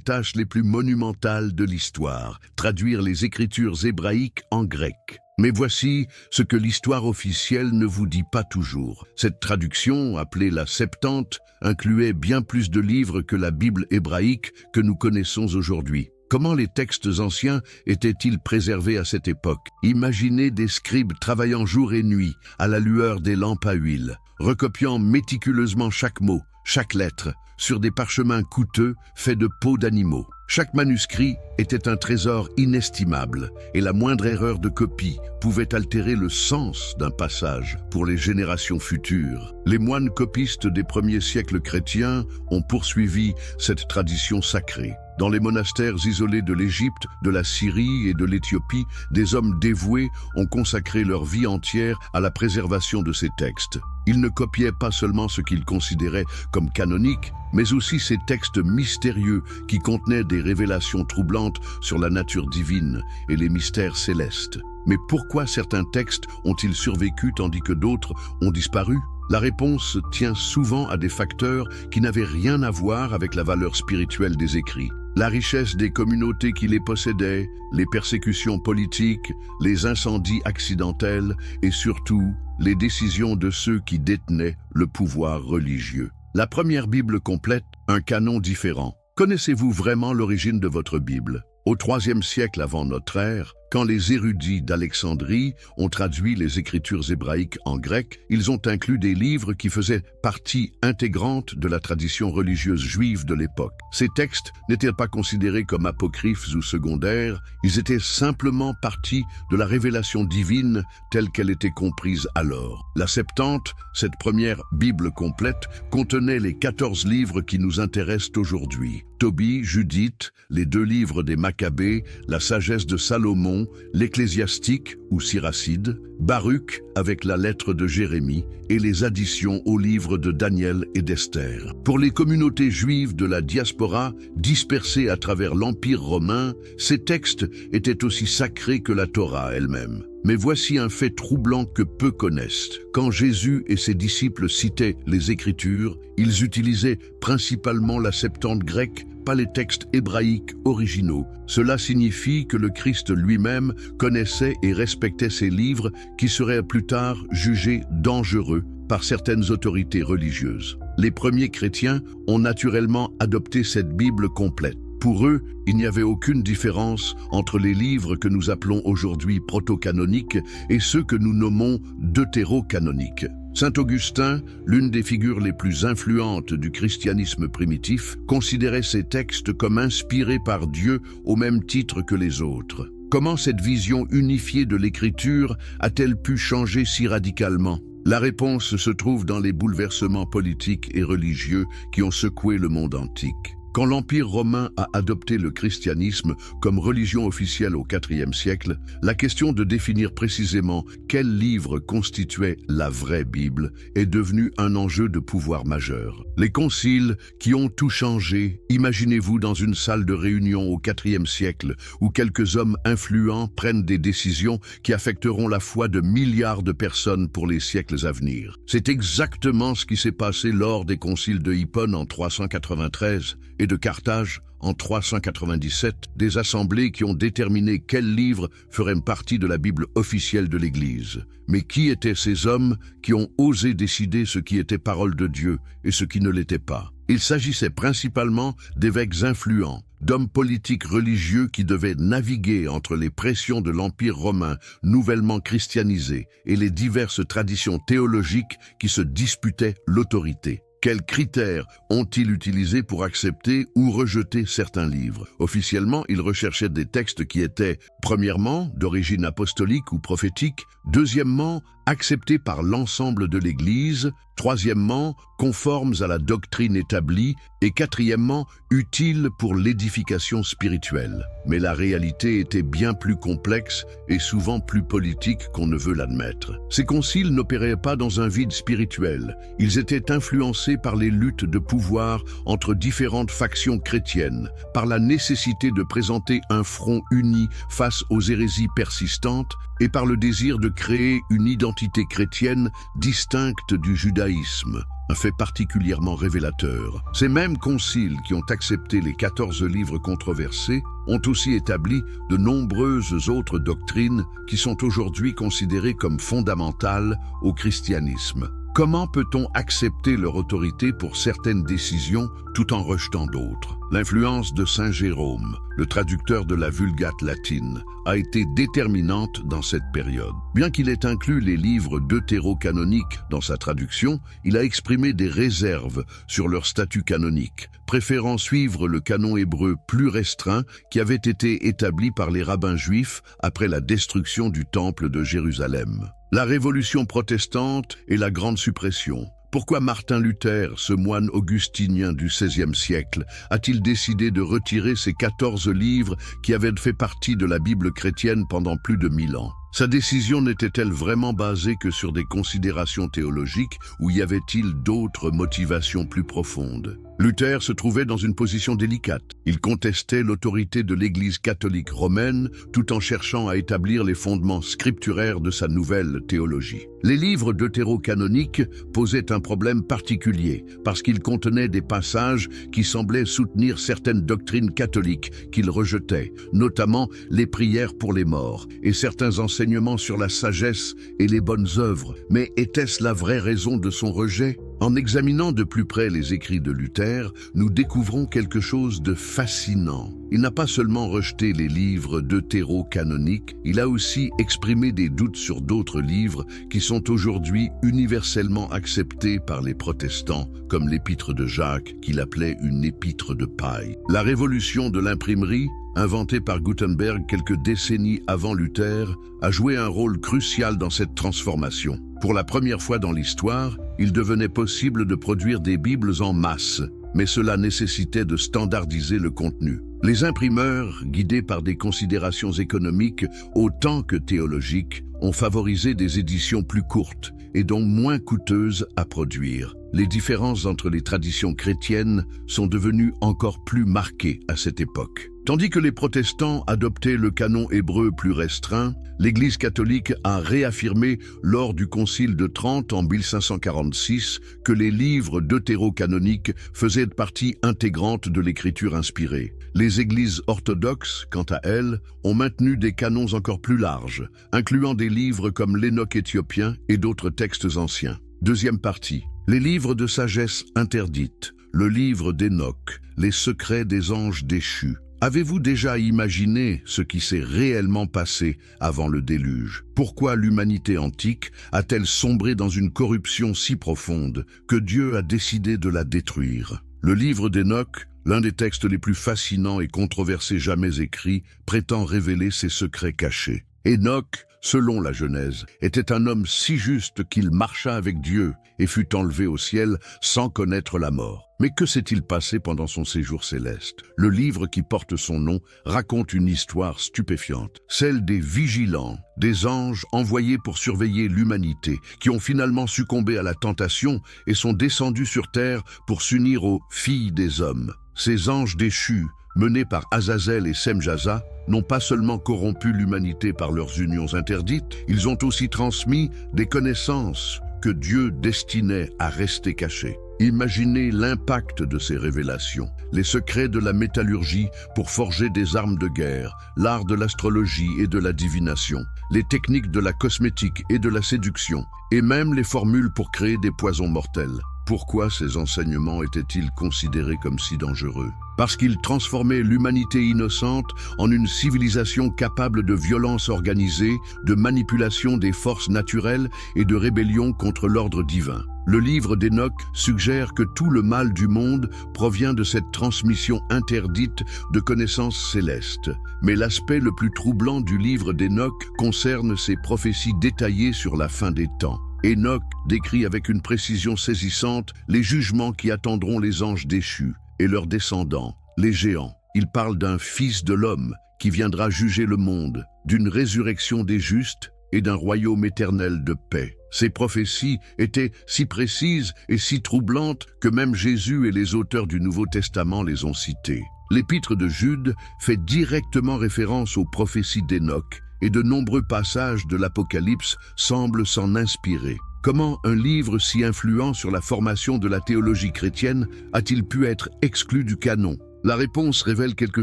tâches les plus monumentales de l'histoire, traduire les écritures hébraïques en grec. Mais voici ce que l'histoire officielle ne vous dit pas toujours. Cette traduction, appelée la Septante, incluait bien plus de livres que la Bible hébraïque que nous connaissons aujourd'hui. Comment les textes anciens étaient-ils préservés à cette époque? Imaginez des scribes travaillant jour et nuit à la lueur des lampes à huile, recopiant méticuleusement chaque mot, chaque lettre, sur des parchemins coûteux faits de peaux d'animaux. Chaque manuscrit était un trésor inestimable et la moindre erreur de copie pouvait altérer le sens d'un passage pour les générations futures. Les moines copistes des premiers siècles chrétiens ont poursuivi cette tradition sacrée. Dans les monastères isolés de l'Égypte, de la Syrie et de l'Éthiopie, des hommes dévoués ont consacré leur vie entière à la préservation de ces textes. Ils ne copiaient pas seulement ce qu'ils considéraient comme canonique, mais aussi ces textes mystérieux qui contenaient des révélations troublantes sur la nature divine et les mystères célestes. Mais pourquoi certains textes ont-ils survécu tandis que d'autres ont disparu? La réponse tient souvent à des facteurs qui n'avaient rien à voir avec la valeur spirituelle des écrits. La richesse des communautés qui les possédaient, les persécutions politiques, les incendies accidentels et surtout les décisions de ceux qui détenaient le pouvoir religieux. La première Bible complète, un canon différent. Connaissez-vous vraiment l'origine de votre Bible? Au IIIe siècle avant notre ère, quand les érudits d'Alexandrie ont traduit les écritures hébraïques en grec, ils ont inclus des livres qui faisaient partie intégrante de la tradition religieuse juive de l'époque. Ces textes n'étaient pas considérés comme apocryphes ou secondaires, ils étaient simplement partie de la révélation divine telle qu'elle était comprise alors. La Septante, cette première Bible complète, contenait les 14 livres qui nous intéressent aujourd'hui. Tobie, Judith, les 2 livres des Maccabées, la sagesse de Salomon, l'Ecclésiastique ou Siracide, Baruch avec la lettre de Jérémie et les additions aux livres de Daniel et d'Esther. Pour les communautés juives de la diaspora dispersées à travers l'Empire romain, ces textes étaient aussi sacrés que la Torah elle-même. Mais voici un fait troublant que peu connaissent. Quand Jésus et ses disciples citaient les Écritures, ils utilisaient principalement la Septante grecque, pas les textes hébraïques originaux. Cela signifie que le Christ lui-même connaissait et respectait ces livres qui seraient plus tard jugés dangereux par certaines autorités religieuses. Les premiers chrétiens ont naturellement adopté cette Bible complète. Pour eux, il n'y avait aucune différence entre les livres que nous appelons aujourd'hui proto-canoniques et ceux que nous nommons deutérocanoniques. Saint Augustin, l'une des figures les plus influentes du christianisme primitif, considérait ces textes comme inspirés par Dieu au même titre que les autres. Comment cette vision unifiée de l'Écriture a-t-elle pu changer si radicalement? La réponse se trouve dans les bouleversements politiques et religieux qui ont secoué le monde antique. Quand l'Empire romain a adopté le christianisme comme religion officielle au IVe siècle, la question de définir précisément quel livre constituait la vraie Bible est devenue un enjeu de pouvoir majeur. Les conciles qui ont tout changé, imaginez-vous dans une salle de réunion au IVe siècle où quelques hommes influents prennent des décisions qui affecteront la foi de milliards de personnes pour les siècles à venir. C'est exactement ce qui s'est passé lors des conciles de Hippone en 393 et de Carthage en 397, des assemblées qui ont déterminé quels livres feraient partie de la Bible officielle de l'Église. Mais qui étaient ces hommes qui ont osé décider ce qui était parole de Dieu et ce qui ne l'était pas? Il s'agissait principalement d'évêques influents, d'hommes politiques religieux qui devaient naviguer entre les pressions de l'Empire romain nouvellement christianisé et les diverses traditions théologiques qui se disputaient l'autorité. Quels critères ont-ils utilisés pour accepter ou rejeter certains livres? Officiellement, ils recherchaient des textes qui étaient, premièrement, d'origine apostolique ou prophétique, deuxièmement, acceptés par l'ensemble de l'Église, troisièmement, conformes à la doctrine établie, et quatrièmement, utiles pour l'édification spirituelle. Mais la réalité était bien plus complexe et souvent plus politique qu'on ne veut l'admettre. Ces conciles n'opéraient pas dans un vide spirituel. Ils étaient influencés par les luttes de pouvoir entre différentes factions chrétiennes, par la nécessité de présenter un front uni face aux hérésies persistantes et par le désir de créer une identité chrétienne distincte du judaïsme. Un fait particulièrement révélateur. Ces mêmes conciles qui ont accepté les 14 livres controversés ont aussi établi de nombreuses autres doctrines qui sont aujourd'hui considérées comme fondamentales au christianisme. Comment peut-on accepter leur autorité pour certaines décisions tout en rejetant d'autres? L'influence de Saint Jérôme, le traducteur de la Vulgate latine, a été déterminante dans cette période. Bien qu'il ait inclus les livres deutérocanoniques dans sa traduction, il a exprimé des réserves sur leur statut canonique, préférant suivre le canon hébreu plus restreint qui avait été établi par les rabbins juifs après la destruction du temple de Jérusalem. La révolution protestante et la grande suppression. Pourquoi Martin Luther, ce moine augustinien du XVIe siècle, a-t-il décidé de retirer ces 14 livres qui avaient fait partie de la Bible chrétienne pendant plus de 1000 ans? Sa décision n'était-elle vraiment basée que sur des considérations théologiques ou y avait-il d'autres motivations plus profondes? Luther se trouvait dans une position délicate. Il contestait l'autorité de l'Église catholique romaine tout en cherchant à établir les fondements scripturaires de sa nouvelle théologie. Les livres deutérocanoniques posaient un problème particulier parce qu'ils contenaient des passages qui semblaient soutenir certaines doctrines catholiques qu'il rejetait, notamment les prières pour les morts et certains enseignements sur la sagesse et les bonnes œuvres. Mais était-ce la vraie raison de son rejet? En examinant de plus près les écrits de Luther, nous découvrons quelque chose de fascinant. Il n'a pas seulement rejeté les livres deutérocanoniques, il a aussi exprimé des doutes sur d'autres livres qui sont aujourd'hui universellement acceptés par les protestants, comme l'épître de Jacques, qu'il appelait une épître de paille. La révolution de l'imprimerie, inventée par Gutenberg quelques décennies avant Luther, a joué un rôle crucial dans cette transformation. Pour la première fois dans l'histoire, il devenait possible de produire des Bibles en masse, mais cela nécessitait de standardiser le contenu. Les imprimeurs, guidés par des considérations économiques autant que théologiques, ont favorisé des éditions plus courtes et donc moins coûteuses à produire. Les différences entre les traditions chrétiennes sont devenues encore plus marquées à cette époque. Tandis que les protestants adoptaient le canon hébreu plus restreint, l'Église catholique a réaffirmé lors du Concile de Trente en 1546 que les livres deutérocanoniques faisaient partie intégrante de l'écriture inspirée. Les églises orthodoxes, quant à elles, ont maintenu des canons encore plus larges, incluant des livres comme l'Enoch éthiopien et d'autres textes anciens. Deuxième partie. Les livres de sagesse interdites, le livre d'Enoch, les secrets des anges déchus. Avez-vous déjà imaginé ce qui s'est réellement passé avant le déluge? Pourquoi l'humanité antique a-t-elle sombré dans une corruption si profonde que Dieu a décidé de la détruire? Le livre d'Enoch, l'un des textes les plus fascinants et controversés jamais écrits, prétend révéler ses secrets cachés. Enoch, selon la Genèse, était un homme si juste qu'il marcha avec Dieu et fut enlevé au ciel sans connaître la mort. Mais que s'est-il passé pendant son séjour céleste? Le livre qui porte son nom raconte une histoire stupéfiante, celle des vigilants, des anges envoyés pour surveiller l'humanité, qui ont finalement succombé à la tentation et sont descendus sur terre pour s'unir aux filles des hommes. Ces anges déchus, menés par Azazel et Semjaza, n'ont pas seulement corrompu l'humanité par leurs unions interdites, ils ont aussi transmis des connaissances, que Dieu destinait à rester cachés. Imaginez l'impact de ces révélations, les secrets de la métallurgie pour forger des armes de guerre, l'art de l'astrologie et de la divination, les techniques de la cosmétique et de la séduction, et même les formules pour créer des poisons mortels. Pourquoi ces enseignements étaient-ils considérés comme si dangereux? Parce qu'ils transformaient l'humanité innocente en une civilisation capable de violence organisée, de manipulation des forces naturelles et de rébellion contre l'ordre divin. Le livre d'Hénoch suggère que tout le mal du monde provient de cette transmission interdite de connaissances célestes. Mais l'aspect le plus troublant du livre d'Hénoch concerne ses prophéties détaillées sur la fin des temps. Hénoch décrit avec une précision saisissante les jugements qui attendront les anges déchus et leurs descendants, les géants. Il parle d'un fils de l'homme qui viendra juger le monde, d'une résurrection des justes et d'un royaume éternel de paix. Ces prophéties étaient si précises et si troublantes que même Jésus et les auteurs du Nouveau Testament les ont citées. L'épître de Jude fait directement référence aux prophéties d'Hénoch et de nombreux passages de l'Apocalypse semblent s'en inspirer. Comment un livre si influent sur la formation de la théologie chrétienne a-t-il pu être exclu du canon? La réponse révèle quelque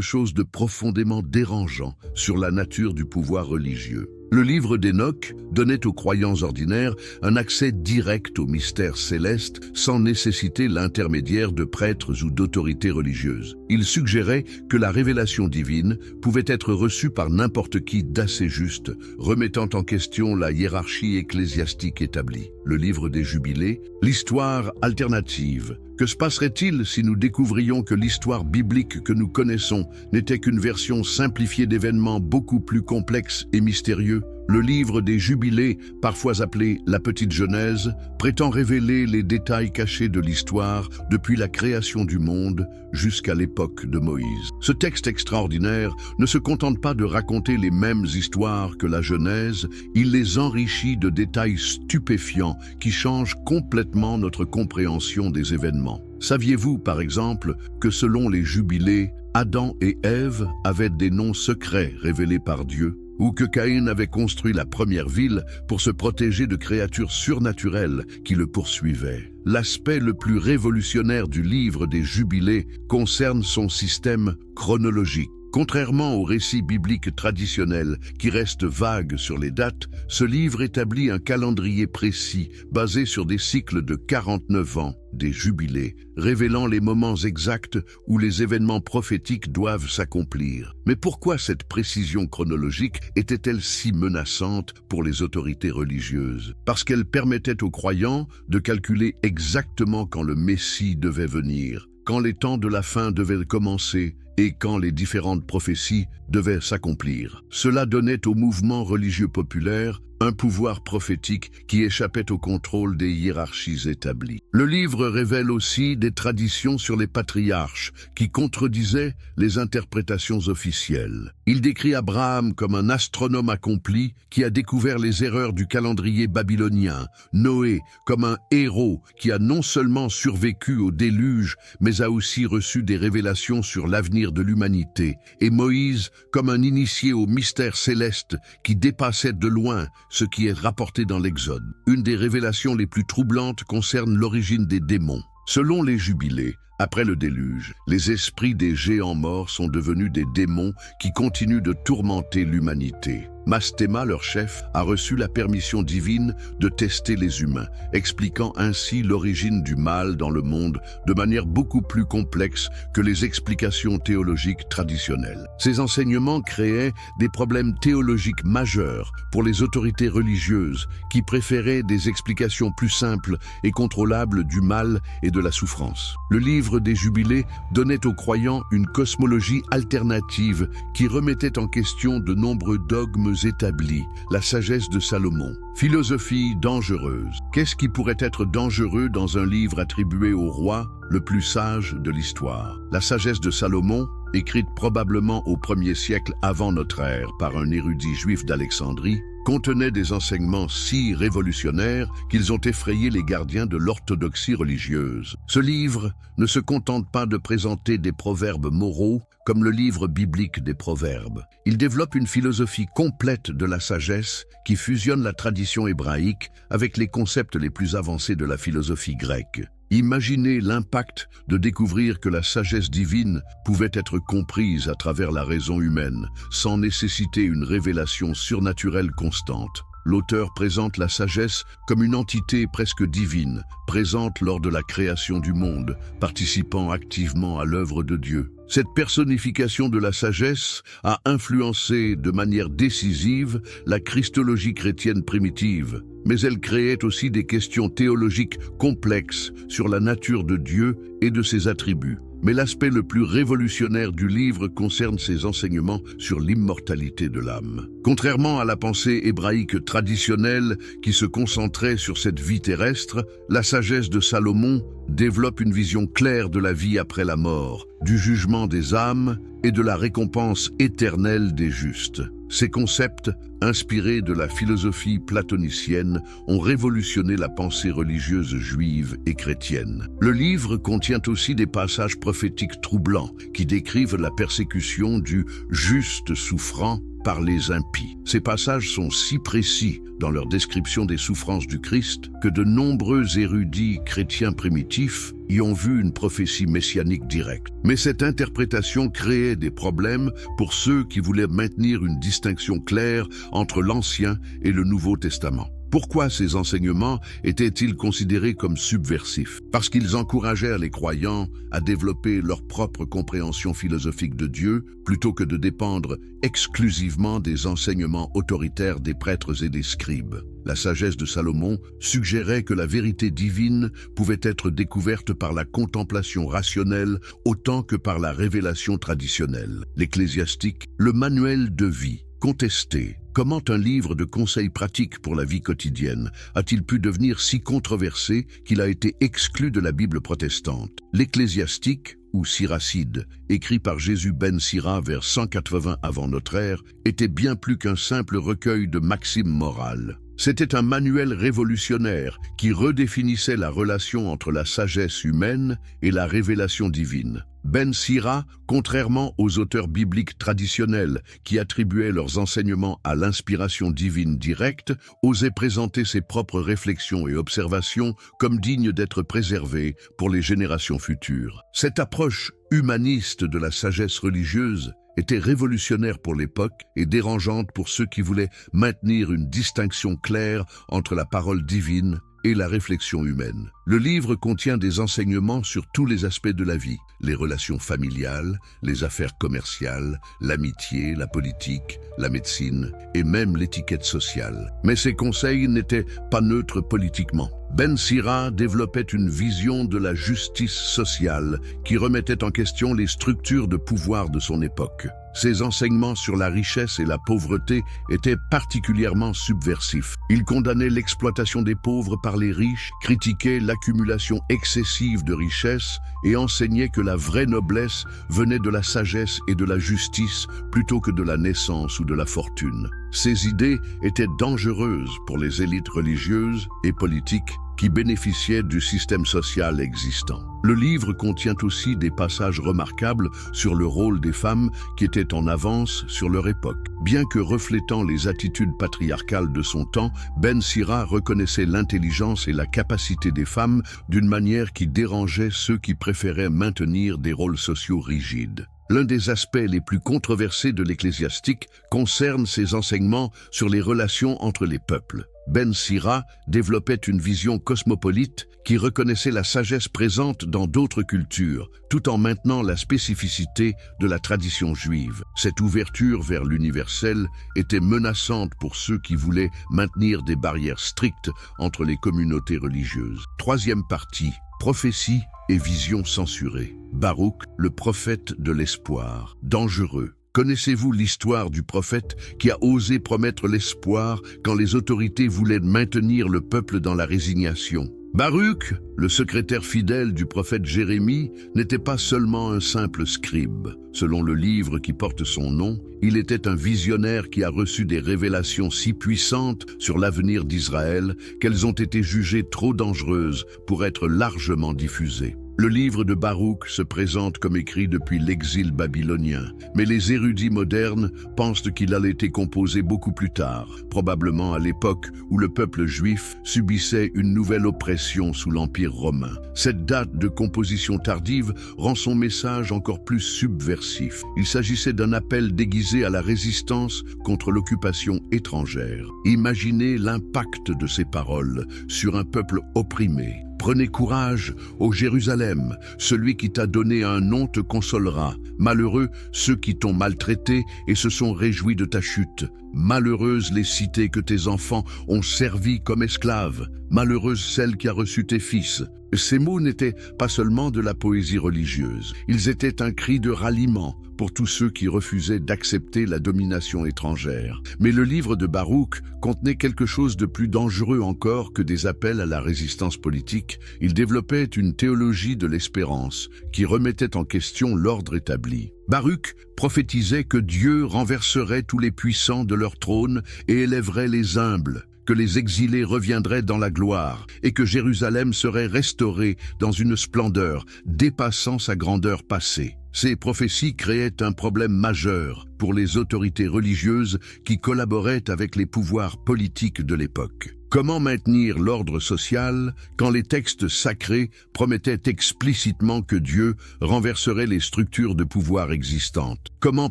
chose de profondément dérangeant sur la nature du pouvoir religieux. Le livre d'Hénoch donnait aux croyants ordinaires un accès direct aux mystères célestes sans nécessiter l'intermédiaire de prêtres ou d'autorités religieuses. Il suggérait que la révélation divine pouvait être reçue par n'importe qui d'assez juste, remettant en question la hiérarchie ecclésiastique établie. Le livre des Jubilés, l'histoire alternative. Que se passerait-il si nous découvrions que l'histoire biblique que nous connaissons n'était qu'une version simplifiée d'événements beaucoup plus complexes et mystérieux? Le livre des Jubilés, parfois appelé la Petite Genèse, prétend révéler les détails cachés de l'histoire depuis la création du monde jusqu'à l'époque de Moïse. Ce texte extraordinaire ne se contente pas de raconter les mêmes histoires que la Genèse, il les enrichit de détails stupéfiants qui changent complètement notre compréhension des événements. Saviez-vous, par exemple, que selon les Jubilés, Adam et Ève avaient des noms secrets révélés par Dieu? Ou que Caïn avait construit la première ville pour se protéger de créatures surnaturelles qui le poursuivaient. L'aspect le plus révolutionnaire du livre des Jubilés concerne son système chronologique. Contrairement aux récits bibliques traditionnels qui restent vagues sur les dates, ce livre établit un calendrier précis basé sur des cycles de 49 ans, des jubilés, révélant les moments exacts où les événements prophétiques doivent s'accomplir. Mais pourquoi cette précision chronologique était-elle si menaçante pour les autorités religieuses? Parce qu'elle permettait aux croyants de calculer exactement quand le Messie devait venir, quand les temps de la fin devaient commencer et quand les différentes prophéties devaient s'accomplir. Cela donnait au mouvement religieux populaire un pouvoir prophétique qui échappait au contrôle des hiérarchies établies. Le livre révèle aussi des traditions sur les patriarches qui contredisaient les interprétations officielles. Il décrit Abraham comme un astronome accompli qui a découvert les erreurs du calendrier babylonien, Noé comme un héros qui a non seulement survécu au déluge, mais a aussi reçu des révélations sur l'avenir de l'humanité, et Moïse comme un initié au mystère céleste qui dépassait de loin ce qui est rapporté dans l'Exode. Une des révélations les plus troublantes concerne l'origine des démons. Selon les Jubilés, après le déluge, les esprits des géants morts sont devenus des démons qui continuent de tourmenter l'humanité. Mastema, leur chef, a reçu la permission divine de tester les humains, expliquant ainsi l'origine du mal dans le monde de manière beaucoup plus complexe que les explications théologiques traditionnelles. Ces enseignements créaient des problèmes théologiques majeurs pour les autorités religieuses qui préféraient des explications plus simples et contrôlables du mal et de la souffrance. Le livre des Jubilés donnait aux croyants une cosmologie alternative qui remettait en question de nombreux dogmes établis, la sagesse de Salomon. Philosophie dangereuse. Qu'est-ce qui pourrait être dangereux dans un livre attribué au roi, le plus sage de l'histoire? La sagesse de Salomon, écrite probablement au 1er siècle avant notre ère par un érudit juif d'Alexandrie, contenait des enseignements si révolutionnaires qu'ils ont effrayé les gardiens de l'orthodoxie religieuse. Ce livre ne se contente pas de présenter des proverbes moraux comme le livre biblique des Proverbes. Il développe une philosophie complète de la sagesse qui fusionne la tradition hébraïque avec les concepts les plus avancés de la philosophie grecque. Imaginez l'impact de découvrir que la sagesse divine pouvait être comprise à travers la raison humaine, sans nécessiter une révélation surnaturelle constante. L'auteur présente la sagesse comme une entité presque divine, présente lors de la création du monde, participant activement à l'œuvre de Dieu. Cette personnification de la sagesse a influencé de manière décisive la christologie chrétienne primitive, mais elle créait aussi des questions théologiques complexes sur la nature de Dieu et de ses attributs. Mais l'aspect le plus révolutionnaire du livre concerne ses enseignements sur l'immortalité de l'âme. Contrairement à la pensée hébraïque traditionnelle qui se concentrait sur cette vie terrestre, la sagesse de Salomon développe une vision claire de la vie après la mort, du jugement des âmes et de la récompense éternelle des justes. Ces concepts, inspirés de la philosophie platonicienne, ont révolutionné la pensée religieuse juive et chrétienne. Le livre contient aussi des passages prophétiques troublants qui décrivent la persécution du juste souffrant par les impies. Ces passages sont si précis dans leur description des souffrances du Christ que de nombreux érudits chrétiens primitifs y ont vu une prophétie messianique directe. Mais cette interprétation créait des problèmes pour ceux qui voulaient maintenir une distinction claire entre l'Ancien et le Nouveau Testament. Pourquoi ces enseignements étaient-ils considérés comme subversifs? Parce qu'ils encouragèrent les croyants à développer leur propre compréhension philosophique de Dieu plutôt que de dépendre exclusivement des enseignements autoritaires des prêtres et des scribes. La sagesse de Salomon suggérait que la vérité divine pouvait être découverte par la contemplation rationnelle autant que par la révélation traditionnelle. L'Ecclésiastique, le manuel de vie, contesté. Comment un livre de conseils pratiques pour la vie quotidienne a-t-il pu devenir si controversé qu'il a été exclu de la Bible protestante? L'Ecclésiastique, ou Siracide, écrit par Jésus ben Sira vers 180 avant notre ère, était bien plus qu'un simple recueil de maximes morales. C'était un manuel révolutionnaire qui redéfinissait la relation entre la sagesse humaine et la révélation divine. Ben Sira, contrairement aux auteurs bibliques traditionnels qui attribuaient leurs enseignements à l'inspiration divine directe, osait présenter ses propres réflexions et observations comme dignes d'être préservées pour les générations futures. Cette approche humaniste de la sagesse religieuse était révolutionnaire pour l'époque et dérangeante pour ceux qui voulaient maintenir une distinction claire entre la parole divine et la réflexion humaine. Le livre contient des enseignements sur tous les aspects de la vie, les relations familiales, les affaires commerciales, l'amitié, la politique, la médecine et même l'étiquette sociale. Mais ces conseils n'étaient pas neutres politiquement. Ben Sira développait une vision de la justice sociale qui remettait en question les structures de pouvoir de son époque. Ses enseignements sur la richesse et la pauvreté étaient particulièrement subversifs. Il condamnait l'exploitation des pauvres par les riches, critiquait l'accumulation excessive de richesses et enseignait que la vraie noblesse venait de la sagesse et de la justice plutôt que de la naissance ou de la fortune. Ces idées étaient dangereuses pour les élites religieuses et politiques qui bénéficiaient du système social existant. Le livre contient aussi des passages remarquables sur le rôle des femmes qui étaient en avance sur leur époque. Bien que reflétant les attitudes patriarcales de son temps, Ben Sira reconnaissait l'intelligence et la capacité des femmes d'une manière qui dérangeait ceux qui préféraient maintenir des rôles sociaux rigides. L'un des aspects les plus controversés de l'Ecclésiastique concerne ses enseignements sur les relations entre les peuples. Ben Sira développait une vision cosmopolite qui reconnaissait la sagesse présente dans d'autres cultures, tout en maintenant la spécificité de la tradition juive. Cette ouverture vers l'universel était menaçante pour ceux qui voulaient maintenir des barrières strictes entre les communautés religieuses. Troisième partie, prophétie et vision censurée. Baruch, le prophète de l'espoir, dangereux. Connaissez-vous l'histoire du prophète qui a osé promettre l'espoir quand les autorités voulaient maintenir le peuple dans la résignation? Baruch, le secrétaire fidèle du prophète Jérémie, n'était pas seulement un simple scribe. Selon le livre qui porte son nom, il était un visionnaire qui a reçu des révélations si puissantes sur l'avenir d'Israël qu'elles ont été jugées trop dangereuses pour être largement diffusées. Le livre de Baruch se présente comme écrit depuis l'exil babylonien, mais les érudits modernes pensent qu'il a été composé beaucoup plus tard, probablement à l'époque où le peuple juif subissait une nouvelle oppression sous l'Empire romain. Cette date de composition tardive rend son message encore plus subversif. Il s'agissait d'un appel déguisé à la résistance contre l'occupation étrangère. Imaginez l'impact de ces paroles sur un peuple opprimé. Prenez courage, ô Jérusalem, celui qui t'a donné un nom te consolera. Malheureux ceux qui t'ont maltraité et se sont réjouis de ta chute. Malheureuses les cités que tes enfants ont servi comme esclaves. Malheureuse celle qui a reçu tes fils. Ces mots n'étaient pas seulement de la poésie religieuse, ils étaient un cri de ralliement pour tous ceux qui refusaient d'accepter la domination étrangère. Mais le livre de Baruch contenait quelque chose de plus dangereux encore que des appels à la résistance politique. Il développait une théologie de l'espérance qui remettait en question l'ordre établi. Baruch prophétisait que Dieu renverserait tous les puissants de leur trône et élèverait les humbles, que les exilés reviendraient dans la gloire et que Jérusalem serait restaurée dans une splendeur dépassant sa grandeur passée. Ces prophéties créaient un problème majeur pour les autorités religieuses qui collaboraient avec les pouvoirs politiques de l'époque. Comment maintenir l'ordre social quand les textes sacrés promettaient explicitement que Dieu renverserait les structures de pouvoir existantes? Comment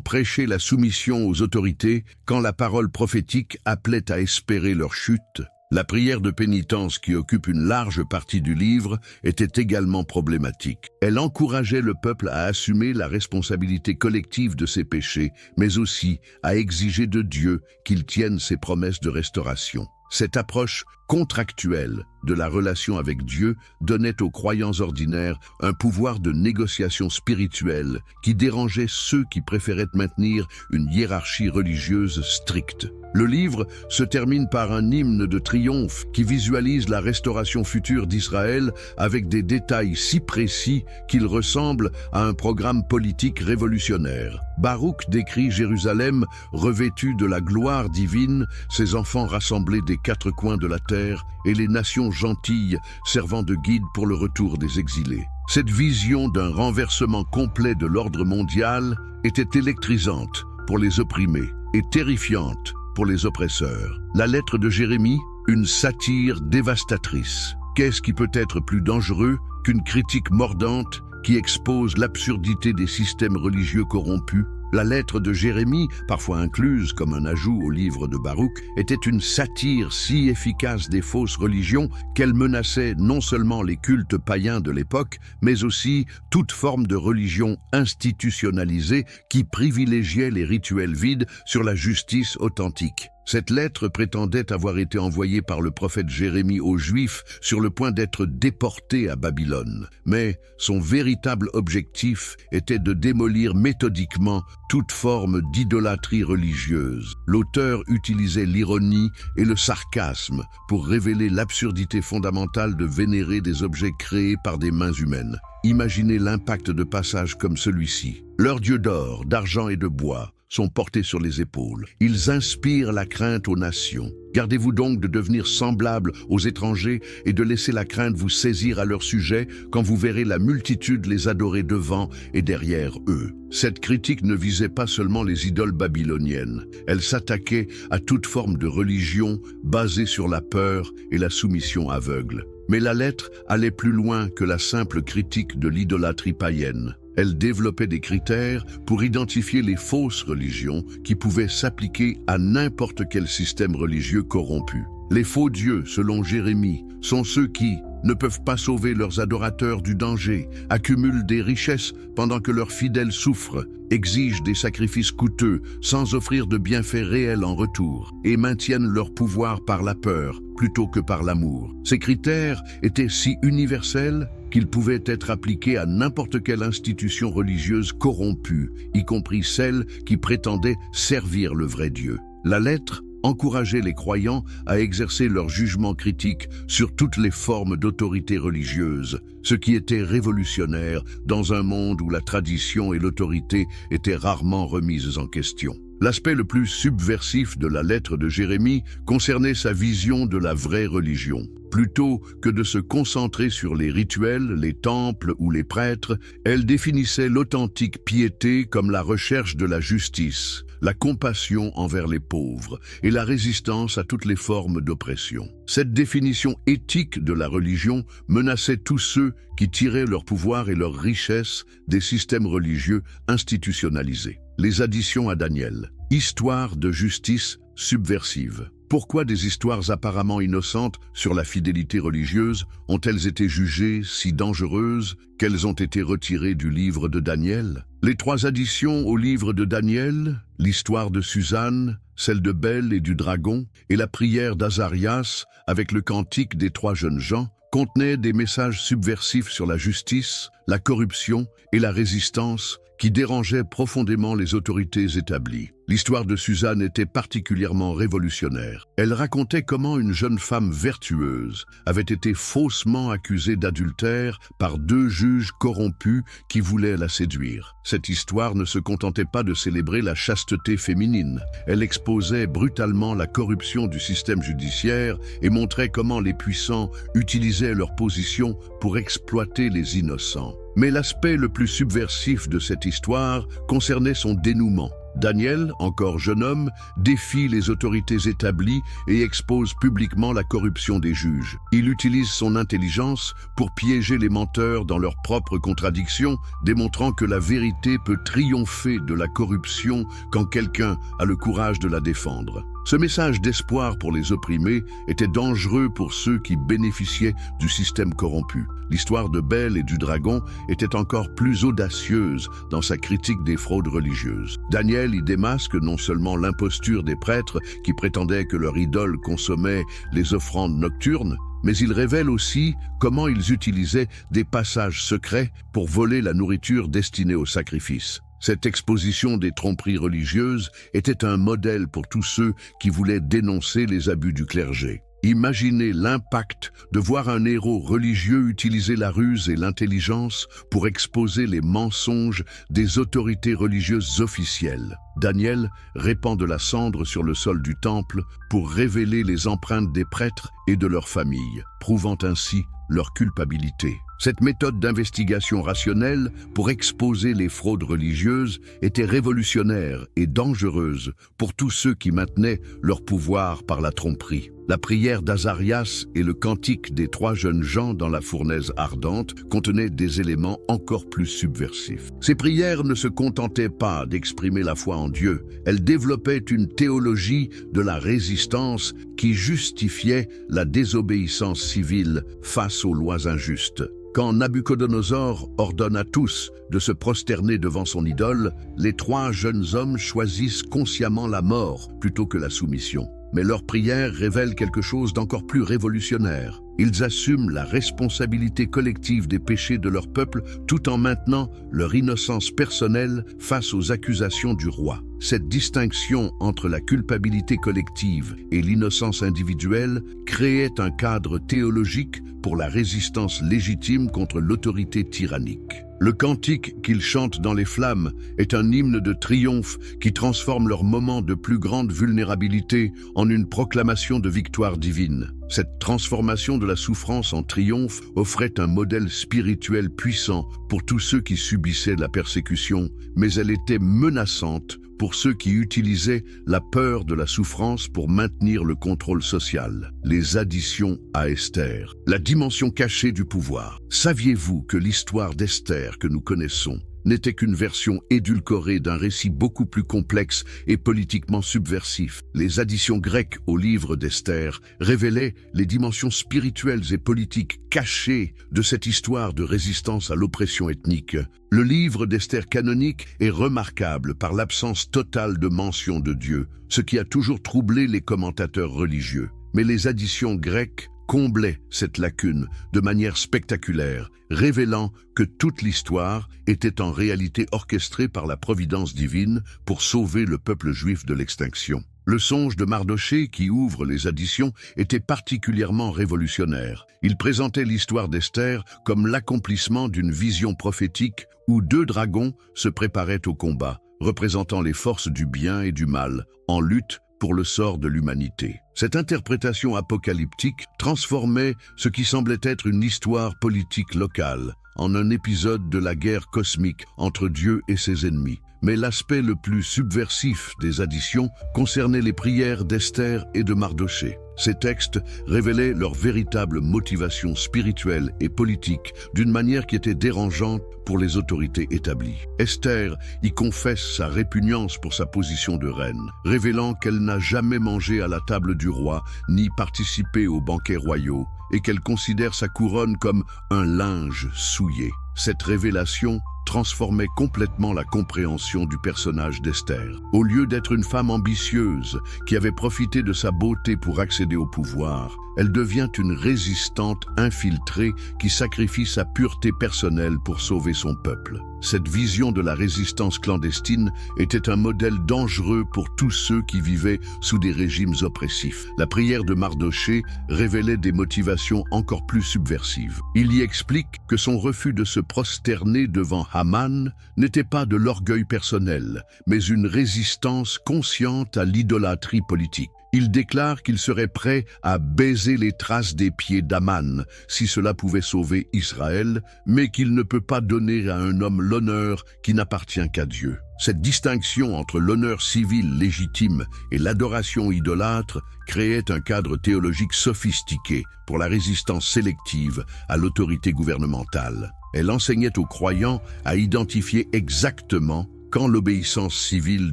prêcher la soumission aux autorités quand la parole prophétique appelait à espérer leur chute? La prière de pénitence qui occupe une large partie du livre était également problématique. Elle encourageait le peuple à assumer la responsabilité collective de ses péchés, mais aussi à exiger de Dieu qu'il tienne ses promesses de restauration. Cette approche contractuelle de la relation avec Dieu donnait aux croyants ordinaires un pouvoir de négociation spirituelle qui dérangeait ceux qui préféraient maintenir une hiérarchie religieuse stricte. Le livre se termine par un hymne de triomphe qui visualise la restauration future d'Israël avec des détails si précis qu'il ressemble à un programme politique révolutionnaire. Baruch décrit Jérusalem revêtue de la gloire divine, ses enfants rassemblés des quatre coins de la terre et les nations gentilles servant de guide pour le retour des exilés. Cette vision d'un renversement complet de l'ordre mondial était électrisante pour les opprimés et terrifiante pour les oppresseurs. La lettre de Jérémie, une satire dévastatrice. Qu'est-ce qui peut être plus dangereux qu'une critique mordante qui expose l'absurdité des systèmes religieux corrompus? La lettre de Jérémie, parfois incluse comme un ajout au livre de Baruch, était une satire si efficace des fausses religions qu'elle menaçait non seulement les cultes païens de l'époque, mais aussi toute forme de religion institutionnalisée qui privilégiait les rituels vides sur la justice authentique. Cette lettre prétendait avoir été envoyée par le prophète Jérémie aux Juifs sur le point d'être déportés à Babylone. Mais son véritable objectif était de démolir méthodiquement toute forme d'idolâtrie religieuse. L'auteur utilisait l'ironie et le sarcasme pour révéler l'absurdité fondamentale de vénérer des objets créés par des mains humaines. Imaginez l'impact de passages comme celui-ci. Leurs dieux d'or, d'argent et de bois sont portés sur les épaules. Ils inspirent la crainte aux nations. Gardez-vous donc de devenir semblables aux étrangers et de laisser la crainte vous saisir à leur sujet quand vous verrez la multitude les adorer devant et derrière eux. Cette critique ne visait pas seulement les idoles babyloniennes. Elle s'attaquait à toute forme de religion basée sur la peur et la soumission aveugle. Mais la lettre allait plus loin que la simple critique de l'idolâtrie païenne. Elle développait des critères pour identifier les fausses religions qui pouvaient s'appliquer à n'importe quel système religieux corrompu. Les faux dieux, selon Jérémie, sont ceux qui ne peuvent pas sauver leurs adorateurs du danger, accumulent des richesses pendant que leurs fidèles souffrent, exigent des sacrifices coûteux sans offrir de bienfaits réels en retour, et maintiennent leur pouvoir par la peur plutôt que par l'amour. Ces critères étaient si universels qu'ils pouvaient être appliqués à n'importe quelle institution religieuse corrompue, y compris celle qui prétendait servir le vrai Dieu. La lettre encourageait les croyants à exercer leur jugement critique sur toutes les formes d'autorité religieuse, ce qui était révolutionnaire dans un monde où la tradition et l'autorité étaient rarement remises en question. L'aspect le plus subversif de la lettre de Jérémie concernait sa vision de la vraie religion. Plutôt que de se concentrer sur les rituels, les temples ou les prêtres, elle définissait l'authentique piété comme la recherche de la justice, la compassion envers les pauvres et la résistance à toutes les formes d'oppression. Cette définition éthique de la religion menaçait tous ceux qui tiraient leur pouvoir et leur richesse des systèmes religieux institutionnalisés. Les additions à Daniel. Histoire de justice subversive. Pourquoi des histoires apparemment innocentes sur la fidélité religieuse ont-elles été jugées si dangereuses qu'elles ont été retirées du livre de Daniel? Les 3 additions au livre de Daniel, l'histoire de Suzanne, celle de Bel et du dragon, et la prière d'Azarias avec le cantique des 3 jeunes gens, contenaient des messages subversifs sur la justice, la corruption et la résistance qui dérangeaient profondément les autorités établies. L'histoire de Suzanne était particulièrement révolutionnaire. Elle racontait comment une jeune femme vertueuse avait été faussement accusée d'adultère par 2 juges corrompus qui voulaient la séduire. Cette histoire ne se contentait pas de célébrer la chasteté féminine. Elle exposait brutalement la corruption du système judiciaire et montrait comment les puissants utilisaient leur position pour exploiter les innocents. Mais l'aspect le plus subversif de cette histoire concernait son dénouement. Daniel, encore jeune homme, défie les autorités établies et expose publiquement la corruption des juges. Il utilise son intelligence pour piéger les menteurs dans leurs propres contradictions, démontrant que la vérité peut triompher de la corruption quand quelqu'un a le courage de la défendre. Ce message d'espoir pour les opprimés était dangereux pour ceux qui bénéficiaient du système corrompu. L'histoire de Bel et du dragon était encore plus audacieuse dans sa critique des fraudes religieuses. Daniel y démasque non seulement l'imposture des prêtres qui prétendaient que leur idole consommait les offrandes nocturnes, mais il révèle aussi comment ils utilisaient des passages secrets pour voler la nourriture destinée au sacrifice. Cette exposition des tromperies religieuses était un modèle pour tous ceux qui voulaient dénoncer les abus du clergé. Imaginez l'impact de voir un héros religieux utiliser la ruse et l'intelligence pour exposer les mensonges des autorités religieuses officielles. Daniel répand de la cendre sur le sol du temple pour révéler les empreintes des prêtres et de leurs familles, prouvant ainsi leur culpabilité. Cette méthode d'investigation rationnelle pour exposer les fraudes religieuses était révolutionnaire et dangereuse pour tous ceux qui maintenaient leur pouvoir par la tromperie. La prière d'Azarias et le cantique des 3 jeunes gens dans la fournaise ardente contenaient des éléments encore plus subversifs. Ces prières ne se contentaient pas d'exprimer la foi en Dieu, elles développaient une théologie de la résistance qui justifiait la désobéissance civile face aux lois injustes. Quand Nabuchodonosor ordonne à tous de se prosterner devant son idole, les 3 jeunes hommes choisissent consciemment la mort plutôt que la soumission. Mais leur prière révèle quelque chose d'encore plus révolutionnaire. Ils assument la responsabilité collective des péchés de leur peuple tout en maintenant leur innocence personnelle face aux accusations du roi. Cette distinction entre la culpabilité collective et l'innocence individuelle créait un cadre théologique pour la résistance légitime contre l'autorité tyrannique. Le cantique qu'ils chantent dans les flammes est un hymne de triomphe qui transforme leur moment de plus grande vulnérabilité en une proclamation de victoire divine. Cette transformation de la souffrance en triomphe offrait un modèle spirituel puissant pour tous ceux qui subissaient la persécution, mais elle était menaçante pour ceux qui utilisaient la peur de la souffrance pour maintenir le contrôle social. Les additions à Esther. La dimension cachée du pouvoir. Saviez-vous que l'histoire d'Esther que nous connaissons n'était qu'une version édulcorée d'un récit beaucoup plus complexe et politiquement subversif? Les additions grecques au livre d'Esther révélaient les dimensions spirituelles et politiques cachées de cette histoire de résistance à l'oppression ethnique. Le livre d'Esther canonique est remarquable par l'absence totale de mention de Dieu, ce qui a toujours troublé les commentateurs religieux. Mais les additions grecques comblait cette lacune de manière spectaculaire, révélant que toute l'histoire était en réalité orchestrée par la providence divine pour sauver le peuple juif de l'extinction. Le songe de Mardochée, qui ouvre les additions, était particulièrement révolutionnaire. Il présentait l'histoire d'Esther comme l'accomplissement d'une vision prophétique où deux dragons se préparaient au combat, représentant les forces du bien et du mal, en lutte pour le sort de l'humanité. Cette interprétation apocalyptique transformait ce qui semblait être une histoire politique locale en un épisode de la guerre cosmique entre Dieu et ses ennemis. Mais l'aspect le plus subversif des additions concernait les prières d'Esther et de Mardochée. Ces textes révélaient leur véritable motivation spirituelle et politique d'une manière qui était dérangeante pour les autorités établies. Esther y confesse sa répugnance pour sa position de reine, révélant qu'elle n'a jamais mangé à la table du roi ni participé aux banquets royaux et qu'elle considère sa couronne comme un linge souillé. Cette révélation transformait complètement la compréhension du personnage d'Esther. Au lieu d'être une femme ambitieuse qui avait profité de sa beauté pour accéder au pouvoir, elle devient une résistante infiltrée qui sacrifie sa pureté personnelle pour sauver son peuple. Cette vision de la résistance clandestine était un modèle dangereux pour tous ceux qui vivaient sous des régimes oppressifs. La prière de Mardochée révélait des motivations encore plus subversives. Il y explique que son refus de se prosterner devant Haman n'était pas de l'orgueil personnel, mais une résistance consciente à l'idolâtrie politique. Il déclare qu'il serait prêt à baiser les traces des pieds d'Aman si cela pouvait sauver Israël, mais qu'il ne peut pas donner à un homme l'honneur qui n'appartient qu'à Dieu. Cette distinction entre l'honneur civil légitime et l'adoration idolâtre créait un cadre théologique sophistiqué pour la résistance sélective à l'autorité gouvernementale. Elle enseignait aux croyants à identifier exactement quand l'obéissance civile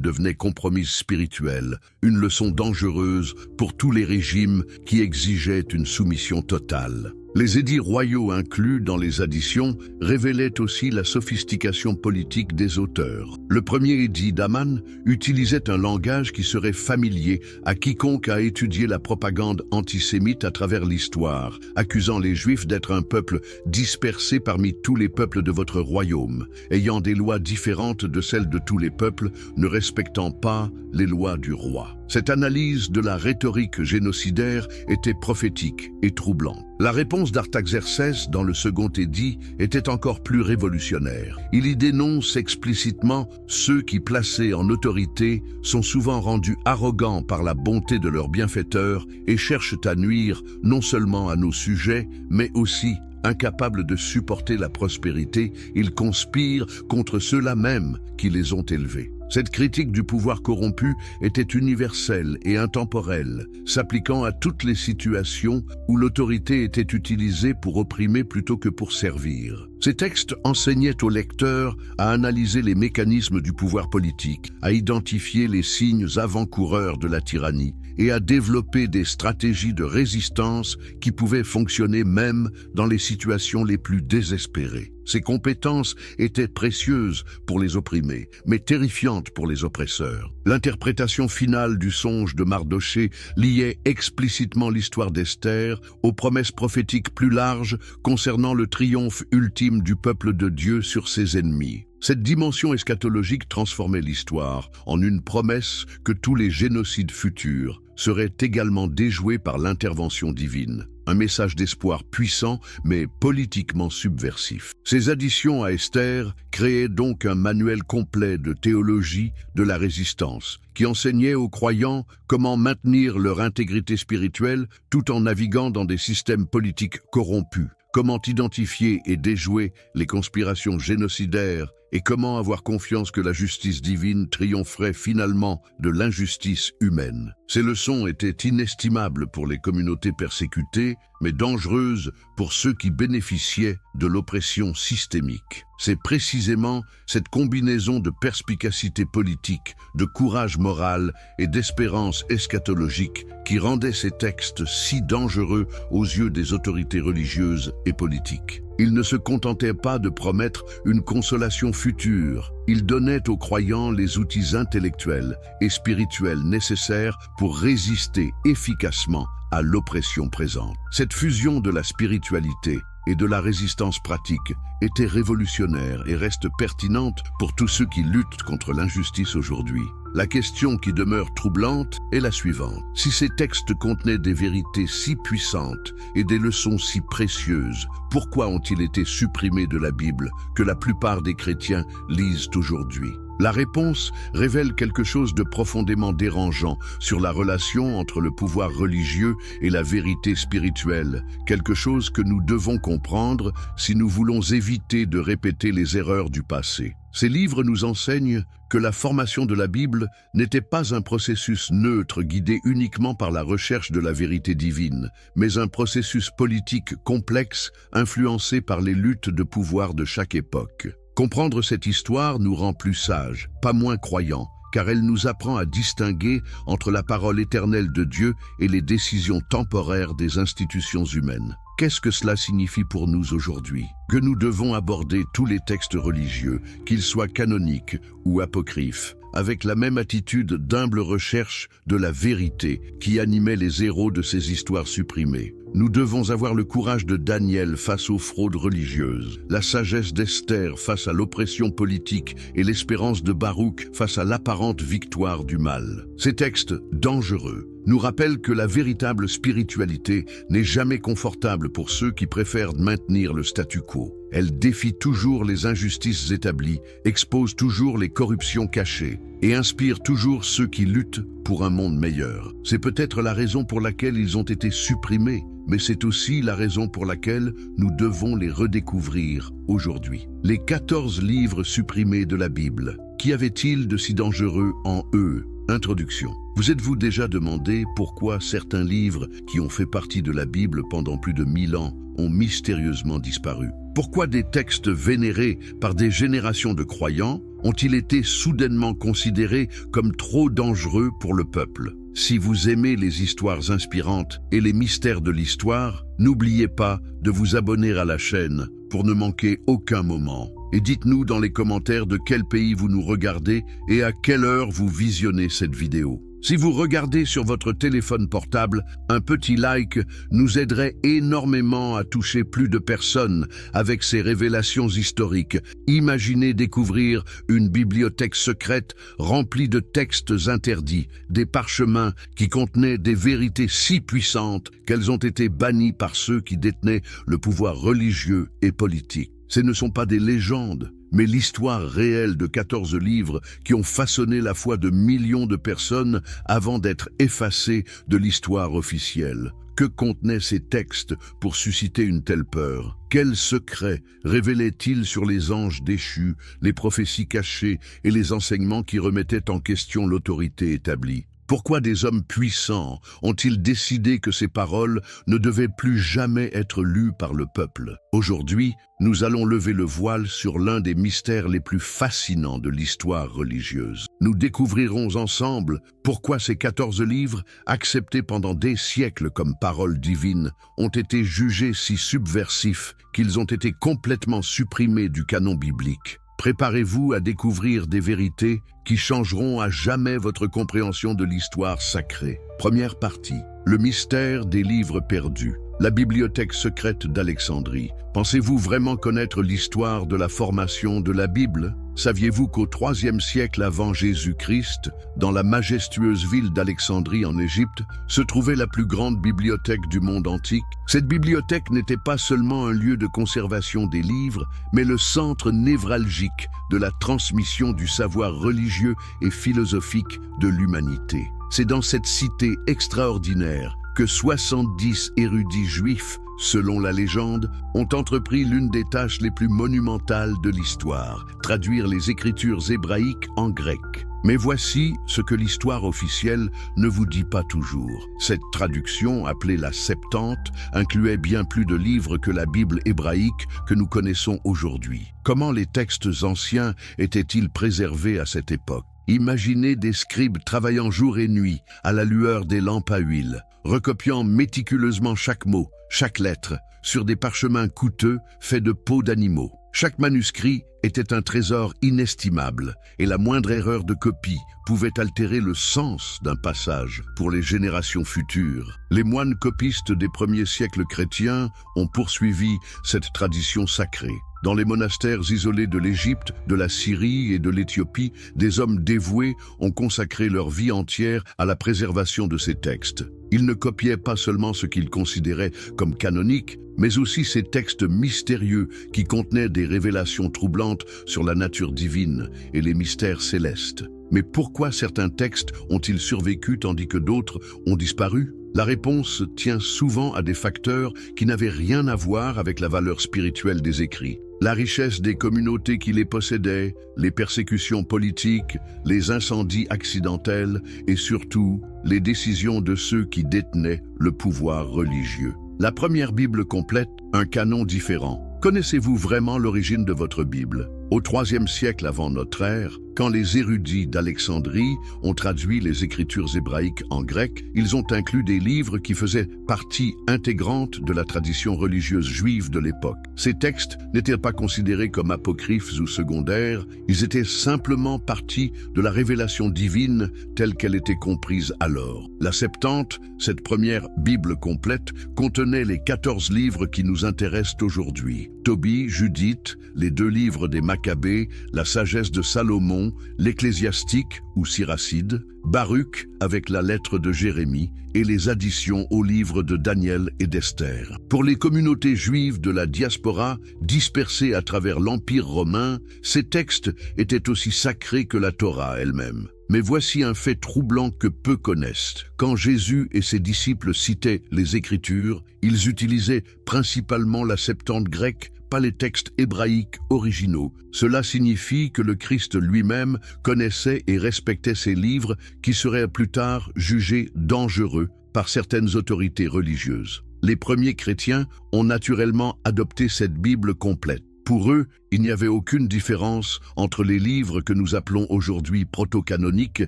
devenait compromise spirituelle, une leçon dangereuse pour tous les régimes qui exigeaient une soumission totale. Les édits royaux inclus dans les additions révélaient aussi la sophistication politique des auteurs. Le premier édit d'Aman utilisait un langage qui serait familier à quiconque a étudié la propagande antisémite à travers l'histoire, accusant les Juifs d'être un peuple dispersé parmi tous les peuples de votre royaume, ayant des lois différentes de celles de tous les peuples, ne respectant pas les lois du roi. Cette analyse de la rhétorique génocidaire était prophétique et troublante. La réponse d'Artaxerxès dans le second édit était encore plus révolutionnaire. Il y dénonce explicitement ceux qui, placés en autorité, sont souvent rendus arrogants par la bonté de leurs bienfaiteurs et cherchent à nuire non seulement à nos sujets, mais aussi incapables de supporter la prospérité, ils conspirent contre ceux-là même qui les ont élevés. Cette critique du pouvoir corrompu était universelle et intemporelle, s'appliquant à toutes les situations où l'autorité était utilisée pour opprimer plutôt que pour servir. Ces textes enseignaient aux lecteurs à analyser les mécanismes du pouvoir politique, à identifier les signes avant-coureurs de la tyrannie et à développer des stratégies de résistance qui pouvaient fonctionner même dans les situations les plus désespérées. Ces compétences étaient précieuses pour les opprimés, mais terrifiantes pour les oppresseurs. L'interprétation finale du songe de Mardochée liait explicitement l'histoire d'Esther aux promesses prophétiques plus larges concernant le triomphe ultime du peuple de Dieu sur ses ennemis. Cette dimension eschatologique transformait l'histoire en une promesse que tous les génocides futurs seraient également déjoués par l'intervention divine. Un message d'espoir puissant, mais politiquement subversif. Ces additions à Esther créaient donc un manuel complet de théologie de la résistance, qui enseignait aux croyants comment maintenir leur intégrité spirituelle tout en naviguant dans des systèmes politiques corrompus, comment identifier et déjouer les conspirations génocidaires et comment avoir confiance que la justice divine triompherait finalement de l'injustice humaine. Ces leçons étaient inestimables pour les communautés persécutées, mais dangereuses pour ceux qui bénéficiaient de l'oppression systémique. C'est précisément cette combinaison de perspicacité politique, de courage moral et d'espérance eschatologique qui rendait ces textes si dangereux aux yeux des autorités religieuses et politiques. Il ne se contentait pas de promettre une consolation future, il donnait aux croyants les outils intellectuels et spirituels nécessaires pour résister efficacement à l'oppression présente. Cette fusion de la spiritualité et de la résistance pratique était révolutionnaire et reste pertinente pour tous ceux qui luttent contre l'injustice aujourd'hui. La question qui demeure troublante est la suivante. Si ces textes contenaient des vérités si puissantes et des leçons si précieuses, pourquoi ont-ils été supprimés de la Bible que la plupart des chrétiens lisent aujourd'hui? La réponse révèle quelque chose de profondément dérangeant sur la relation entre le pouvoir religieux et la vérité spirituelle, quelque chose que nous devons comprendre si nous voulons éviter de répéter les erreurs du passé. Ces livres nous enseignent que la formation de la Bible n'était pas un processus neutre guidé uniquement par la recherche de la vérité divine, mais un processus politique complexe influencé par les luttes de pouvoir de chaque époque. Comprendre cette histoire nous rend plus sages, pas moins croyants, car elle nous apprend à distinguer entre la parole éternelle de Dieu et les décisions temporaires des institutions humaines. Qu'est-ce que cela signifie pour nous aujourd'hui? Que nous devons aborder tous les textes religieux, qu'ils soient canoniques ou apocryphes, avec la même attitude d'humble recherche de la vérité qui animait les héros de ces histoires supprimées. Nous devons avoir le courage de Daniel face aux fraudes religieuses, la sagesse d'Esther face à l'oppression politique et l'espérance de Baruch face à l'apparente victoire du mal. Ces textes dangereux nous rappellent que la véritable spiritualité n'est jamais confortable pour ceux qui préfèrent maintenir le statu quo. Elle défie toujours les injustices établies, expose toujours les corruptions cachées et inspire toujours ceux qui luttent pour un monde meilleur. C'est peut-être la raison pour laquelle ils ont été supprimés, mais c'est aussi la raison pour laquelle nous devons les redécouvrir aujourd'hui. Les 14 livres supprimés de la Bible. Qu'y avait-il de si dangereux en eux? Introduction. Vous êtes-vous déjà demandé pourquoi certains livres qui ont fait partie de la Bible pendant plus de 1000 ans ont mystérieusement disparu? Pourquoi des textes vénérés par des générations de croyants ont-ils été soudainement considérés comme trop dangereux pour le peuple? Si vous aimez les histoires inspirantes et les mystères de l'histoire, n'oubliez pas de vous abonner à la chaîne pour ne manquer aucun moment. Et dites-nous dans les commentaires de quel pays vous nous regardez et à quelle heure vous visionnez cette vidéo. Si vous regardez sur votre téléphone portable, un petit like nous aiderait énormément à toucher plus de personnes avec ces révélations historiques. Imaginez découvrir une bibliothèque secrète remplie de textes interdits, des parchemins qui contenaient des vérités si puissantes qu'elles ont été bannies par ceux qui détenaient le pouvoir religieux et politique. Ce ne sont pas des légendes, mais l'histoire réelle de 14 livres qui ont façonné la foi de millions de personnes avant d'être effacés de l'histoire officielle. Que contenaient ces textes pour susciter une telle peur? Quels secrets révélaient-ils sur les anges déchus, les prophéties cachées et les enseignements qui remettaient en question l'autorité établie? Pourquoi des hommes puissants ont-ils décidé que ces paroles ne devaient plus jamais être lues par le peuple? Aujourd'hui, nous allons lever le voile sur l'un des mystères les plus fascinants de l'histoire religieuse. Nous découvrirons ensemble pourquoi ces 14 livres, acceptés pendant des siècles comme paroles divines, ont été jugés si subversifs qu'ils ont été complètement supprimés du canon biblique. Préparez-vous à découvrir des vérités qui changeront à jamais votre compréhension de l'histoire sacrée. Première partie, le mystère des livres perdus. La bibliothèque secrète d'Alexandrie. Pensez-vous vraiment connaître l'histoire de la formation de la Bible? Saviez-vous qu'au IIIe siècle avant Jésus-Christ, dans la majestueuse ville d'Alexandrie en Égypte, se trouvait la plus grande bibliothèque du monde antique? Cette bibliothèque n'était pas seulement un lieu de conservation des livres, mais le centre névralgique de la transmission du savoir religieux et philosophique de l'humanité. C'est dans cette cité extraordinaire que 70 érudits juifs, selon la légende, ont entrepris l'une des tâches les plus monumentales de l'histoire, traduire les écritures hébraïques en grec. Mais voici ce que l'histoire officielle ne vous dit pas toujours. Cette traduction, appelée la Septante, incluait bien plus de livres que la Bible hébraïque que nous connaissons aujourd'hui. Comment les textes anciens étaient-ils préservés à cette époque? Imaginez des scribes travaillant jour et nuit à la lueur des lampes à huile, recopiant méticuleusement chaque mot, chaque lettre, sur des parchemins coûteux faits de peaux d'animaux. Chaque manuscrit était un trésor inestimable, et la moindre erreur de copie pouvait altérer le sens d'un passage pour les générations futures. Les moines copistes des premiers siècles chrétiens ont poursuivi cette tradition sacrée. Dans les monastères isolés de l'Égypte, de la Syrie et de l'Éthiopie, des hommes dévoués ont consacré leur vie entière à la préservation de ces textes. Ils ne copiaient pas seulement ce qu'ils considéraient comme canonique, mais aussi ces textes mystérieux qui contenaient des révélations troublantes sur la nature divine et les mystères célestes. Mais pourquoi certains textes ont-ils survécu tandis que d'autres ont disparu? La réponse tient souvent à des facteurs qui n'avaient rien à voir avec la valeur spirituelle des écrits. La richesse des communautés qui les possédaient, les persécutions politiques, les incendies accidentels et surtout les décisions de ceux qui détenaient le pouvoir religieux. La première Bible complète, un canon différent. Connaissez-vous vraiment l'origine de votre Bible? Au IIIe siècle avant notre ère, quand les érudits d'Alexandrie ont traduit les écritures hébraïques en grec, ils ont inclus des livres qui faisaient partie intégrante de la tradition religieuse juive de l'époque. Ces textes n'étaient pas considérés comme apocryphes ou secondaires, ils étaient simplement partie de la révélation divine telle qu'elle était comprise alors. La Septante, cette première Bible complète, contenait les 14 livres qui nous intéressent aujourd'hui. Tobie, Judith, les 2 livres des Maccabées, la sagesse de Salomon, l'Ecclésiastique ou Siracide, Baruch avec la lettre de Jérémie et les additions aux livres de Daniel et d'Esther. Pour les communautés juives de la diaspora dispersées à travers l'Empire romain, ces textes étaient aussi sacrés que la Torah elle-même. Mais voici un fait troublant que peu connaissent. Quand Jésus et ses disciples citaient les Écritures, ils utilisaient principalement la Septante grecque, pas les textes hébraïques originaux. Cela signifie que le Christ lui-même connaissait et respectait ces livres qui seraient plus tard jugés dangereux par certaines autorités religieuses. Les premiers chrétiens ont naturellement adopté cette Bible complète. Pour eux, il n'y avait aucune différence entre les livres que nous appelons aujourd'hui proto-canoniques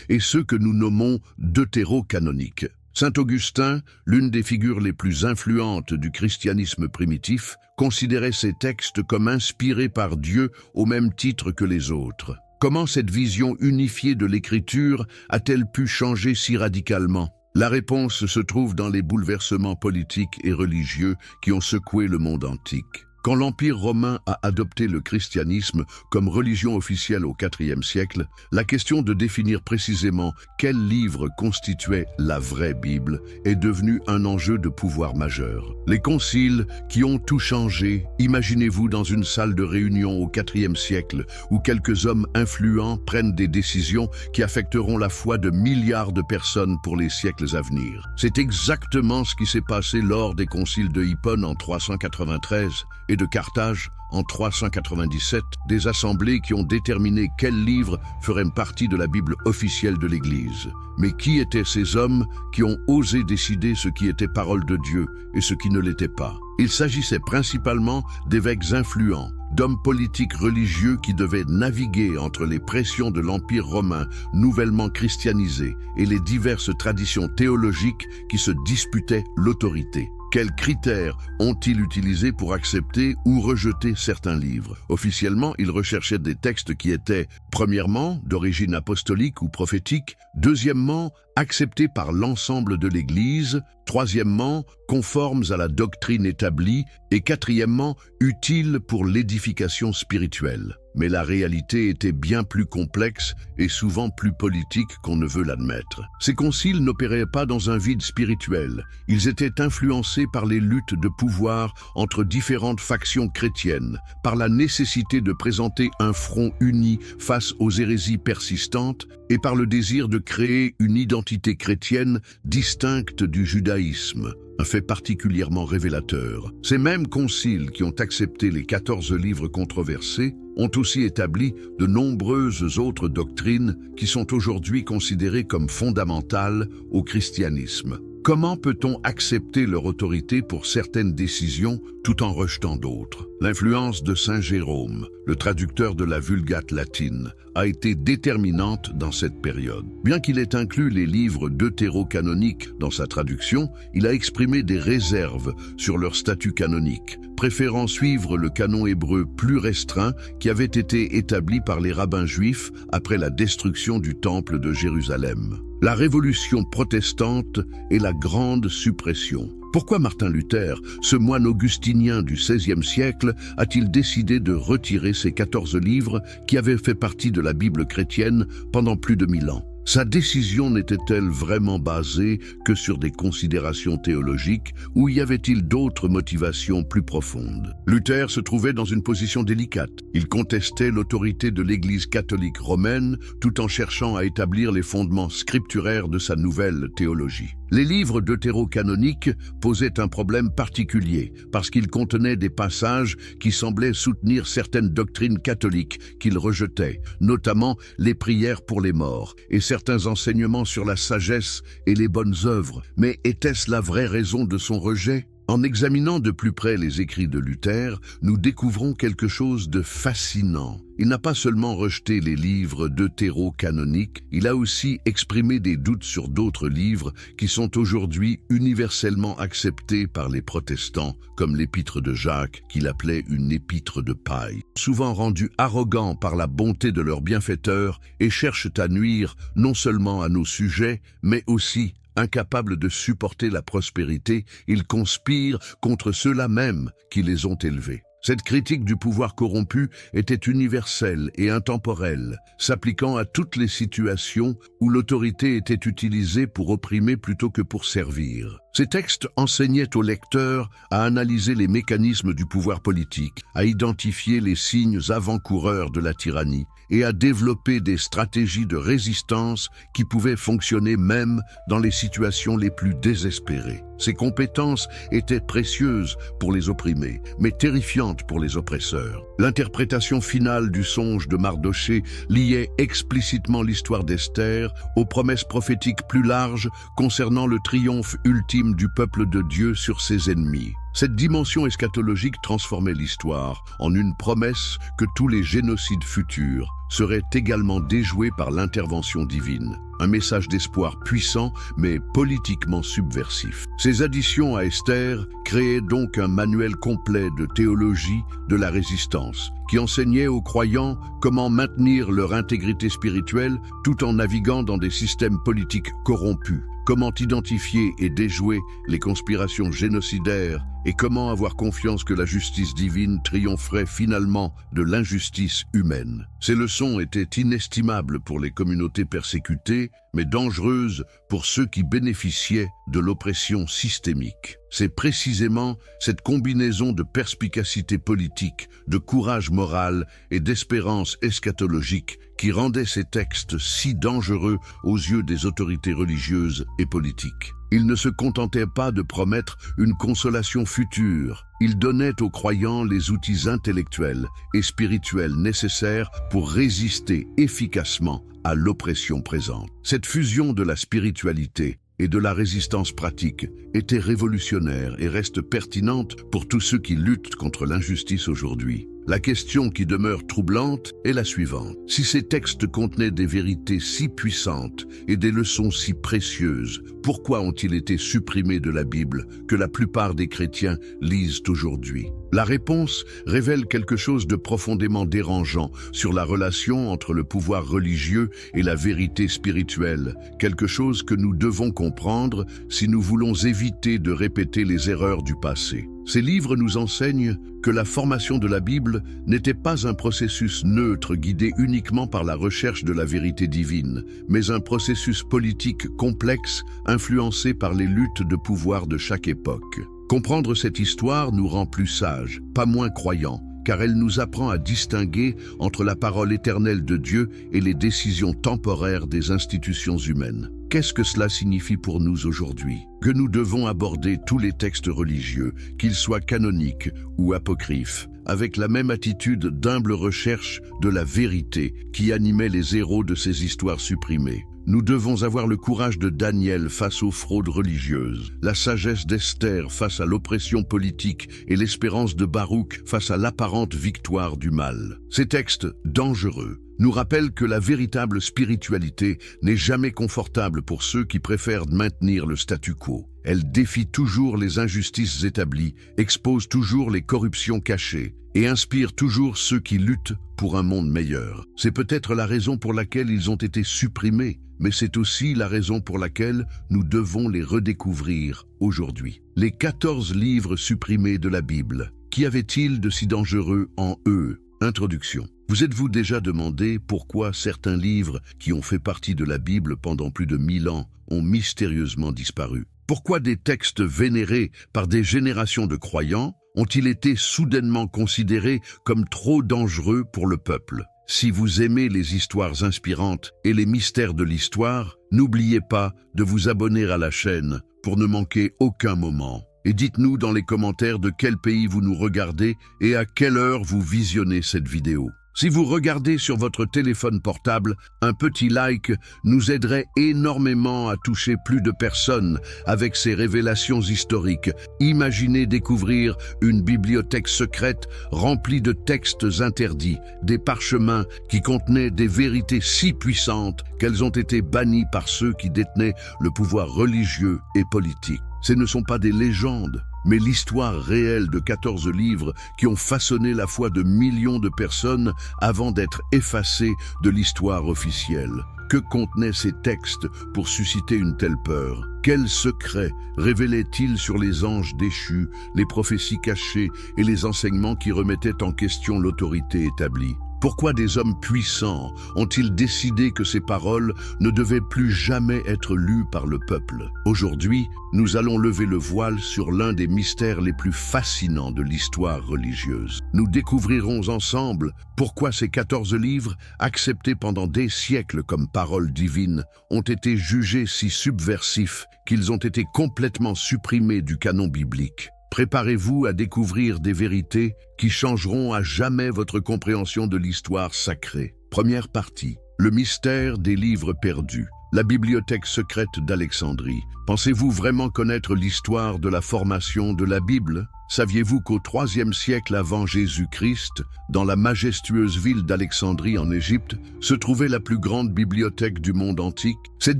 et ceux que nous nommons deutérocanoniques. Saint Augustin, l'une des figures les plus influentes du christianisme primitif, considérait ces textes comme inspirés par Dieu au même titre que les autres. Comment cette vision unifiée de l'Écriture a-t-elle pu changer si radicalement? La réponse se trouve dans les bouleversements politiques et religieux qui ont secoué le monde antique. Quand l'Empire romain a adopté le christianisme comme religion officielle au IVe siècle, la question de définir précisément quel livre constituait la vraie Bible est devenue un enjeu de pouvoir majeur. Les conciles qui ont tout changé, imaginez-vous dans une salle de réunion au IVe siècle où quelques hommes influents prennent des décisions qui affecteront la foi de milliards de personnes pour les siècles à venir. C'est exactement ce qui s'est passé lors des conciles de Hippone en 393 et de Carthage en 397, des assemblées qui ont déterminé quels livres feraient partie de la Bible officielle de l'Église. Mais qui étaient ces hommes qui ont osé décider ce qui était parole de Dieu et ce qui ne l'était pas? Il s'agissait principalement d'évêques influents, d'hommes politiques religieux qui devaient naviguer entre les pressions de l'Empire romain nouvellement christianisé et les diverses traditions théologiques qui se disputaient l'autorité. Quels critères ont-ils utilisés pour accepter ou rejeter certains livres? Officiellement, ils recherchaient des textes qui étaient, premièrement, d'origine apostolique ou prophétique, deuxièmement, acceptés par l'ensemble de l'Église, troisièmement, conformes à la doctrine établie, et quatrièmement, utiles pour l'édification spirituelle. Mais la réalité était bien plus complexe et souvent plus politique qu'on ne veut l'admettre. Ces conciles n'opéraient pas dans un vide spirituel. Ils étaient influencés par les luttes de pouvoir entre différentes factions chrétiennes, par la nécessité de présenter un front uni face aux hérésies persistantes et par le désir de créer une identité chrétienne distincte du judaïsme. Un fait particulièrement révélateur. Ces mêmes conciles qui ont accepté les 14 livres controversés ont aussi établi de nombreuses autres doctrines qui sont aujourd'hui considérées comme fondamentales au christianisme. Comment peut-on accepter leur autorité pour certaines décisions tout en rejetant d'autres? L'influence de Saint Jérôme, le traducteur de la Vulgate latine, a été déterminante dans cette période. Bien qu'il ait inclus les livres deutérocanoniques dans sa traduction, il a exprimé des réserves sur leur statut canonique, préférant suivre le canon hébreu plus restreint qui avait été établi par les rabbins juifs après la destruction du temple de Jérusalem. La révolution protestante et la grande suppression. Pourquoi Martin Luther, ce moine augustinien du XVIe siècle, a-t-il décidé de retirer ces 14 livres qui avaient fait partie de la Bible chrétienne pendant plus de 1000 ans? Sa décision n'était-elle vraiment basée que sur des considérations théologiques ou y avait-il d'autres motivations plus profondes? Luther se trouvait dans une position délicate. Il contestait l'autorité de l'Église catholique romaine tout en cherchant à établir les fondements scripturaires de sa nouvelle théologie. Les livres deutérocanoniques posaient un problème particulier parce qu'ils contenaient des passages qui semblaient soutenir certaines doctrines catholiques qu'il rejetait, notamment les prières pour les morts et certains enseignements sur la sagesse et les bonnes œuvres. Mais était-ce la vraie raison de son rejet? En examinant de plus près les écrits de Luther, nous découvrons quelque chose de fascinant. Il n'a pas seulement rejeté les livres deutérocanoniques, il a aussi exprimé des doutes sur d'autres livres qui sont aujourd'hui universellement acceptés par les protestants, comme l'épître de Jacques, qu'il appelait une épître de paille. Souvent rendus arrogants par la bonté de leurs bienfaiteurs et cherchent à nuire non seulement à nos sujets, mais aussi incapables de supporter la prospérité, ils conspirent contre ceux-là même qui les ont élevés. Cette critique du pouvoir corrompu était universelle et intemporelle, s'appliquant à toutes les situations où l'autorité était utilisée pour opprimer plutôt que pour servir. Ces textes enseignaient aux lecteurs à analyser les mécanismes du pouvoir politique, à identifier les signes avant-coureurs de la tyrannie et à développer des stratégies de résistance qui pouvaient fonctionner même dans les situations les plus désespérées. Ces compétences étaient précieuses pour les opprimés, mais terrifiantes pour les oppresseurs. L'interprétation finale du songe de Mardochée liait explicitement l'histoire d'Esther aux promesses prophétiques plus larges concernant le triomphe ultime du peuple de Dieu sur ses ennemis. Cette dimension eschatologique transformait l'histoire en une promesse que tous les génocides futurs seraient également déjoués par l'intervention divine. Un message d'espoir puissant, mais politiquement subversif. Ces additions à Esther créaient donc un manuel complet de théologie de la résistance, qui enseignait aux croyants comment maintenir leur intégrité spirituelle tout en naviguant dans des systèmes politiques corrompus, comment identifier et déjouer les conspirations génocidaires et comment avoir confiance que la justice divine triompherait finalement de l'injustice humaine. Ces leçons étaient inestimables pour les communautés persécutées, mais dangereuses pour ceux qui bénéficiaient de l'oppression systémique. C'est précisément cette combinaison de perspicacité politique, de courage moral et d'espérance eschatologique qui rendait ces textes si dangereux aux yeux des autorités religieuses et politiques. Ils ne se contentaient pas de promettre une consolation future, ils donnaient aux croyants les outils intellectuels et spirituels nécessaires pour résister efficacement à l'oppression présente. Cette fusion de la spiritualité et de la résistance pratique était révolutionnaire et reste pertinente pour tous ceux qui luttent contre l'injustice aujourd'hui. La question qui demeure troublante est la suivante. Si ces textes contenaient des vérités si puissantes et des leçons si précieuses, pourquoi ont-ils été supprimés de la Bible que la plupart des chrétiens lisent aujourd'hui? La réponse révèle quelque chose de profondément dérangeant sur la relation entre le pouvoir religieux et la vérité spirituelle, quelque chose que nous devons comprendre si nous voulons éviter de répéter les erreurs du passé. Ces livres nous enseignent que la formation de la Bible n'était pas un processus neutre guidé uniquement par la recherche de la vérité divine, mais un processus politique complexe influencé par les luttes de pouvoir de chaque époque. Comprendre cette histoire nous rend plus sages, pas moins croyants, car elle nous apprend à distinguer entre la parole éternelle de Dieu et les décisions temporaires des institutions humaines. Qu'est-ce que cela signifie pour nous aujourd'hui? Que nous devons aborder tous les textes religieux, qu'ils soient canoniques ou apocryphes, avec la même attitude d'humble recherche de la vérité qui animait les héros de ces histoires supprimées. Nous devons avoir le courage de Daniel face aux fraudes religieuses, la sagesse d'Esther face à l'oppression politique et l'espérance de Baruch face à l'apparente victoire du mal. Ces textes dangereux nous rappellent que la véritable spiritualité n'est jamais confortable pour ceux qui préfèrent maintenir le statu quo. Elle défie toujours les injustices établies, expose toujours les corruptions cachées et inspire toujours ceux qui luttent pour un monde meilleur. C'est peut-être la raison pour laquelle ils ont été supprimés, mais c'est aussi la raison pour laquelle nous devons les redécouvrir aujourd'hui. Les 14 livres supprimés de la Bible. Qu'y avait-il de si dangereux en eux? Introduction. Vous êtes-vous déjà demandé pourquoi certains livres qui ont fait partie de la Bible pendant plus de 1000 ans ont mystérieusement disparu? Pourquoi des textes vénérés par des générations de croyants ont-ils été soudainement considérés comme trop dangereux pour le peuple? Si vous aimez les histoires inspirantes et les mystères de l'histoire, n'oubliez pas de vous abonner à la chaîne pour ne manquer aucun moment. Et dites-nous dans les commentaires de quel pays vous nous regardez et à quelle heure vous visionnez cette vidéo. Si vous regardez sur votre téléphone portable, un petit like nous aiderait énormément à toucher plus de personnes avec ces révélations historiques. Imaginez découvrir une bibliothèque secrète remplie de textes interdits, des parchemins qui contenaient des vérités si puissantes qu'elles ont été bannies par ceux qui détenaient le pouvoir religieux et politique. Ce ne sont pas des légendes, mais l'histoire réelle de 14 livres qui ont façonné la foi de millions de personnes avant d'être effacés de l'histoire officielle. Que contenaient ces textes pour susciter une telle peur? Quels secrets révélaient-ils sur les anges déchus, les prophéties cachées et les enseignements qui remettaient en question l'autorité établie? Pourquoi des hommes puissants ont-ils décidé que ces paroles ne devaient plus jamais être lues par le peuple? Aujourd'hui, nous allons lever le voile sur l'un des mystères les plus fascinants de l'histoire religieuse. Nous découvrirons ensemble pourquoi ces 14 livres, acceptés pendant des siècles comme paroles divines, ont été jugés si subversifs qu'ils ont été complètement supprimés du canon biblique. Préparez-vous à découvrir des vérités qui changeront à jamais votre compréhension de l'histoire sacrée. Première partie. Le mystère des livres perdus. La bibliothèque secrète d'Alexandrie. Pensez-vous vraiment connaître l'histoire de la formation de la Bible? Saviez-vous qu'au IIIe siècle avant Jésus-Christ, dans la majestueuse ville d'Alexandrie en Égypte, se trouvait la plus grande bibliothèque du monde antique? Cette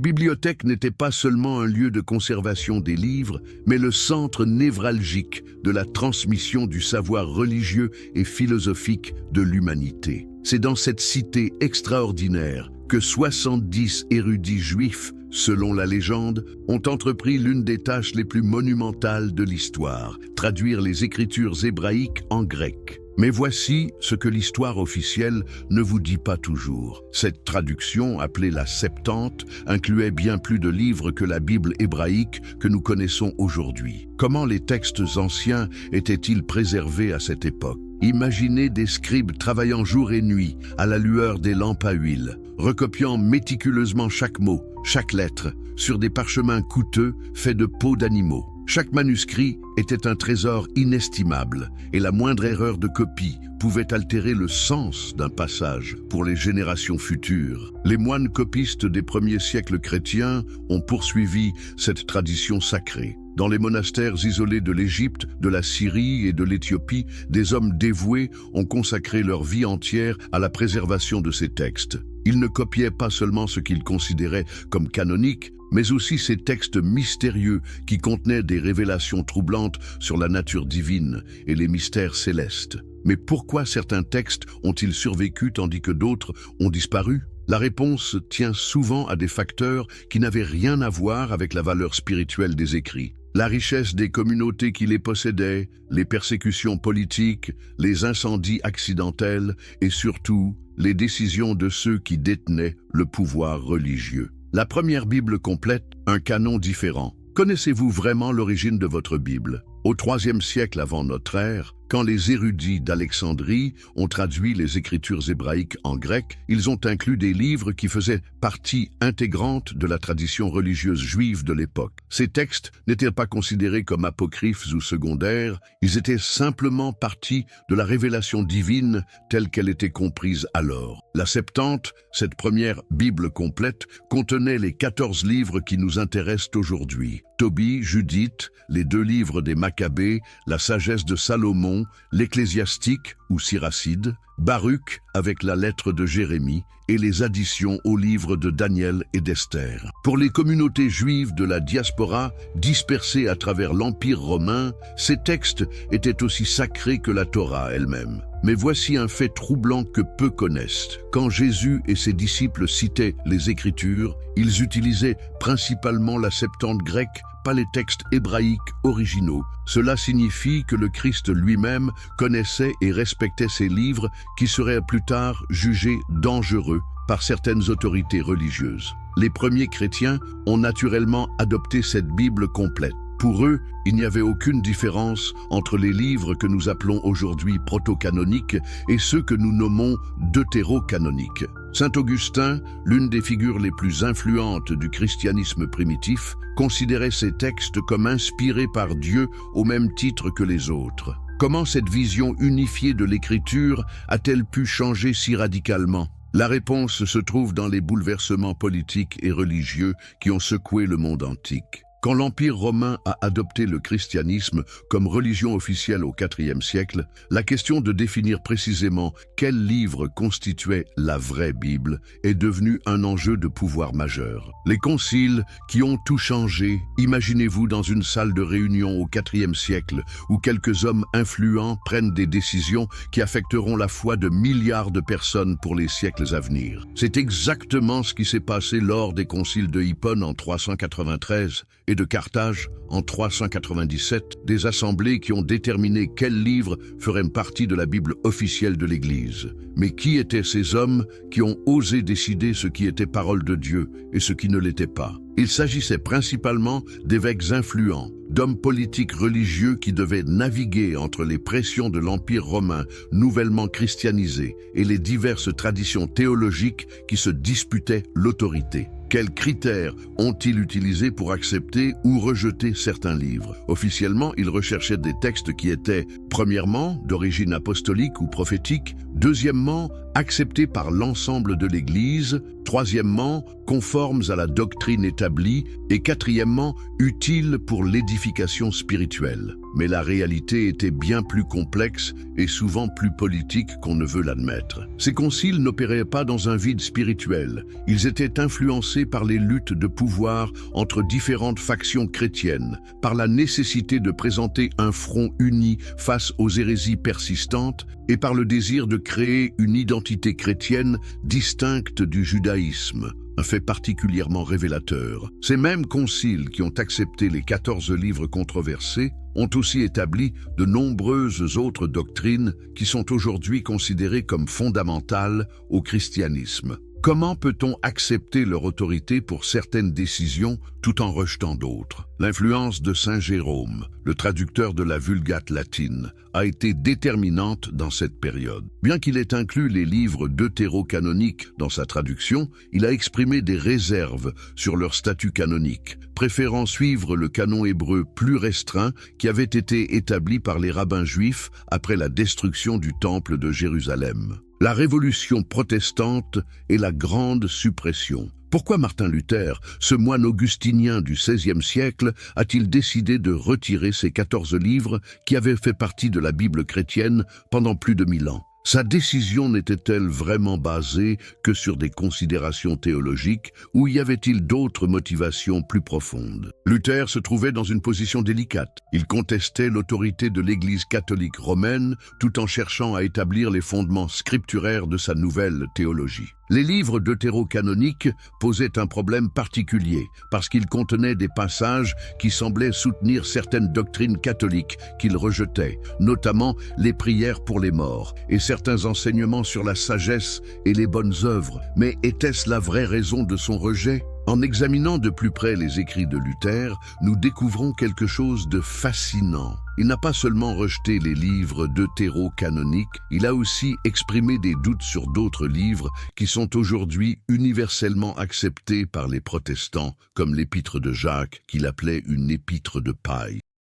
bibliothèque n'était pas seulement un lieu de conservation des livres, mais le centre névralgique de la transmission du savoir religieux et philosophique de l'humanité. C'est dans cette cité extraordinaire que 70 érudits juifs, selon la légende, ont entrepris l'une des tâches les plus monumentales de l'histoire, traduire les écritures hébraïques en grec. Mais voici ce que l'histoire officielle ne vous dit pas toujours. Cette traduction, appelée la Septante, incluait bien plus de livres que la Bible hébraïque que nous connaissons aujourd'hui. Comment les textes anciens étaient-ils préservés à cette époque? Imaginez des scribes travaillant jour et nuit à la lueur des lampes à huile, recopiant méticuleusement chaque mot, chaque lettre, sur des parchemins coûteux faits de peaux d'animaux. Chaque manuscrit était un trésor inestimable et la moindre erreur de copie pouvait altérer le sens d'un passage pour les générations futures. Les moines copistes des premiers siècles chrétiens ont poursuivi cette tradition sacrée. Dans les monastères isolés de l'Égypte, de la Syrie et de l'Éthiopie, des hommes dévoués ont consacré leur vie entière à la préservation de ces textes. Ils ne copiaient pas seulement ce qu'ils considéraient comme canonique, mais aussi ces textes mystérieux qui contenaient des révélations troublantes sur la nature divine et les mystères célestes. Mais pourquoi certains textes ont-ils survécu tandis que d'autres ont disparu? La réponse tient souvent à des facteurs qui n'avaient rien à voir avec la valeur spirituelle des écrits. La richesse des communautés qui les possédaient, les persécutions politiques, les incendies accidentels et surtout les décisions de ceux qui détenaient le pouvoir religieux. La première Bible complète, un canon différent. Connaissez-vous vraiment l'origine de votre Bible? Au IIIe siècle avant notre ère, Quand les érudits d'Alexandrie ont traduit les écritures hébraïques en grec, ils ont inclus des livres qui faisaient partie intégrante de la tradition religieuse juive de l'époque. Ces textes n'étaient pas considérés comme apocryphes ou secondaires, ils étaient simplement partie de la révélation divine telle qu'elle était comprise alors. La Septante, cette première Bible complète, contenait les 14 livres qui nous intéressent aujourd'hui. Tobie, Judith, les 2 livres des Maccabées, la sagesse de Salomon, l'Ecclésiastique ou Siracide, Baruch avec la lettre de Jérémie et les additions aux livres de Daniel et d'Esther. Pour les communautés juives de la diaspora dispersées à travers l'Empire romain, ces textes étaient aussi sacrés que la Torah elle-même. Mais voici un fait troublant que peu connaissent. Quand Jésus et ses disciples citaient les Écritures, ils utilisaient principalement la Septante grecque, pas les textes hébraïques originaux. Cela signifie que le Christ lui-même connaissait et respectait ces livres qui seraient plus tard jugés dangereux par certaines autorités religieuses. Les premiers chrétiens ont naturellement adopté cette Bible complète. Pour eux, il n'y avait aucune différence entre les livres que nous appelons aujourd'hui proto-canoniques et ceux que nous nommons deutéro-canoniques. Saint Augustin, l'une des figures les plus influentes du christianisme primitif, considérait ces textes comme inspirés par Dieu au même titre que les autres. Comment cette vision unifiée de l'Écriture a-t-elle pu changer si radicalement ? La réponse se trouve dans les bouleversements politiques et religieux qui ont secoué le monde antique. Quand l'Empire romain a adopté le christianisme comme religion officielle au IVe siècle, la question de définir précisément quel livre constituait la vraie Bible est devenue un enjeu de pouvoir majeur. Les conciles qui ont tout changé, imaginez-vous dans une salle de réunion au IVe siècle où quelques hommes influents prennent des décisions qui affecteront la foi de milliards de personnes pour les siècles à venir. C'est exactement ce qui s'est passé lors des conciles de Hippone en 393 et de Carthage en 397, des assemblées qui ont déterminé quels livres feraient partie de la Bible officielle de l'Église. Mais qui étaient ces hommes qui ont osé décider ce qui était parole de Dieu et ce qui ne l'était pas ? Il s'agissait principalement d'évêques influents, d'hommes politiques religieux qui devaient naviguer entre les pressions de l'Empire romain nouvellement christianisé et les diverses traditions théologiques qui se disputaient l'autorité. Quels critères ont-ils utilisés pour accepter ou rejeter certains livres ? Officiellement, ils recherchaient des textes qui étaient, premièrement, d'origine apostolique ou prophétique, deuxièmement, acceptés par l'ensemble de l'Église, troisièmement, conformes à la doctrine établie, et quatrièmement, utiles pour l'édification spirituelle. Mais la réalité était bien plus complexe et souvent plus politique qu'on ne veut l'admettre. Ces conciles n'opéraient pas dans un vide spirituel. Ils étaient influencés par les luttes de pouvoir entre différentes factions chrétiennes, par la nécessité de présenter un front uni face aux hérésies persistantes et par le désir de créer une identité chrétienne distincte du judaïsme. Un fait particulièrement révélateur. Ces mêmes conciles qui ont accepté les 14 livres controversés ont aussi établi de nombreuses autres doctrines qui sont aujourd'hui considérées comme fondamentales au christianisme. Comment peut-on accepter leur autorité pour certaines décisions tout en rejetant d'autres ? L'influence de Saint Jérôme, le traducteur de la Vulgate latine, a été déterminante dans cette période. Bien qu'il ait inclus les livres deutéro-canoniques dans sa traduction, il a exprimé des réserves sur leur statut canonique, préférant suivre le canon hébreu plus restreint qui avait été établi par les rabbins juifs après la destruction du temple de Jérusalem. La révolution protestante et la grande suppression. Pourquoi Martin Luther, ce moine augustinien du XVIe siècle, a-t-il décidé de retirer ces 14 livres qui avaient fait partie de la Bible chrétienne pendant plus de 1000 ans ? Sa décision n'était-elle vraiment basée que sur des considérations théologiques ou y avait-il d'autres motivations plus profondes ? Luther se trouvait dans une position délicate. Il contestait l'autorité de l'Église catholique romaine tout en cherchant à établir les fondements scripturaires de sa nouvelle théologie. Les livres deutéro-canoniques posaient un problème particulier parce qu'ils contenaient des passages qui semblaient soutenir certaines doctrines catholiques qu'il rejetait, notamment les prières pour les morts et certains enseignements sur la sagesse et les bonnes œuvres. Mais était-ce la vraie raison de son rejet ? En examinant de plus près les écrits de Luther, nous découvrons quelque chose de fascinant. Il n'a pas seulement rejeté les livres deutéro-canoniques, il a aussi exprimé des doutes sur d'autres livres qui sont aujourd'hui universellement acceptés par les protestants, comme l'épître de Jacques, qu'il appelait une épître de paille.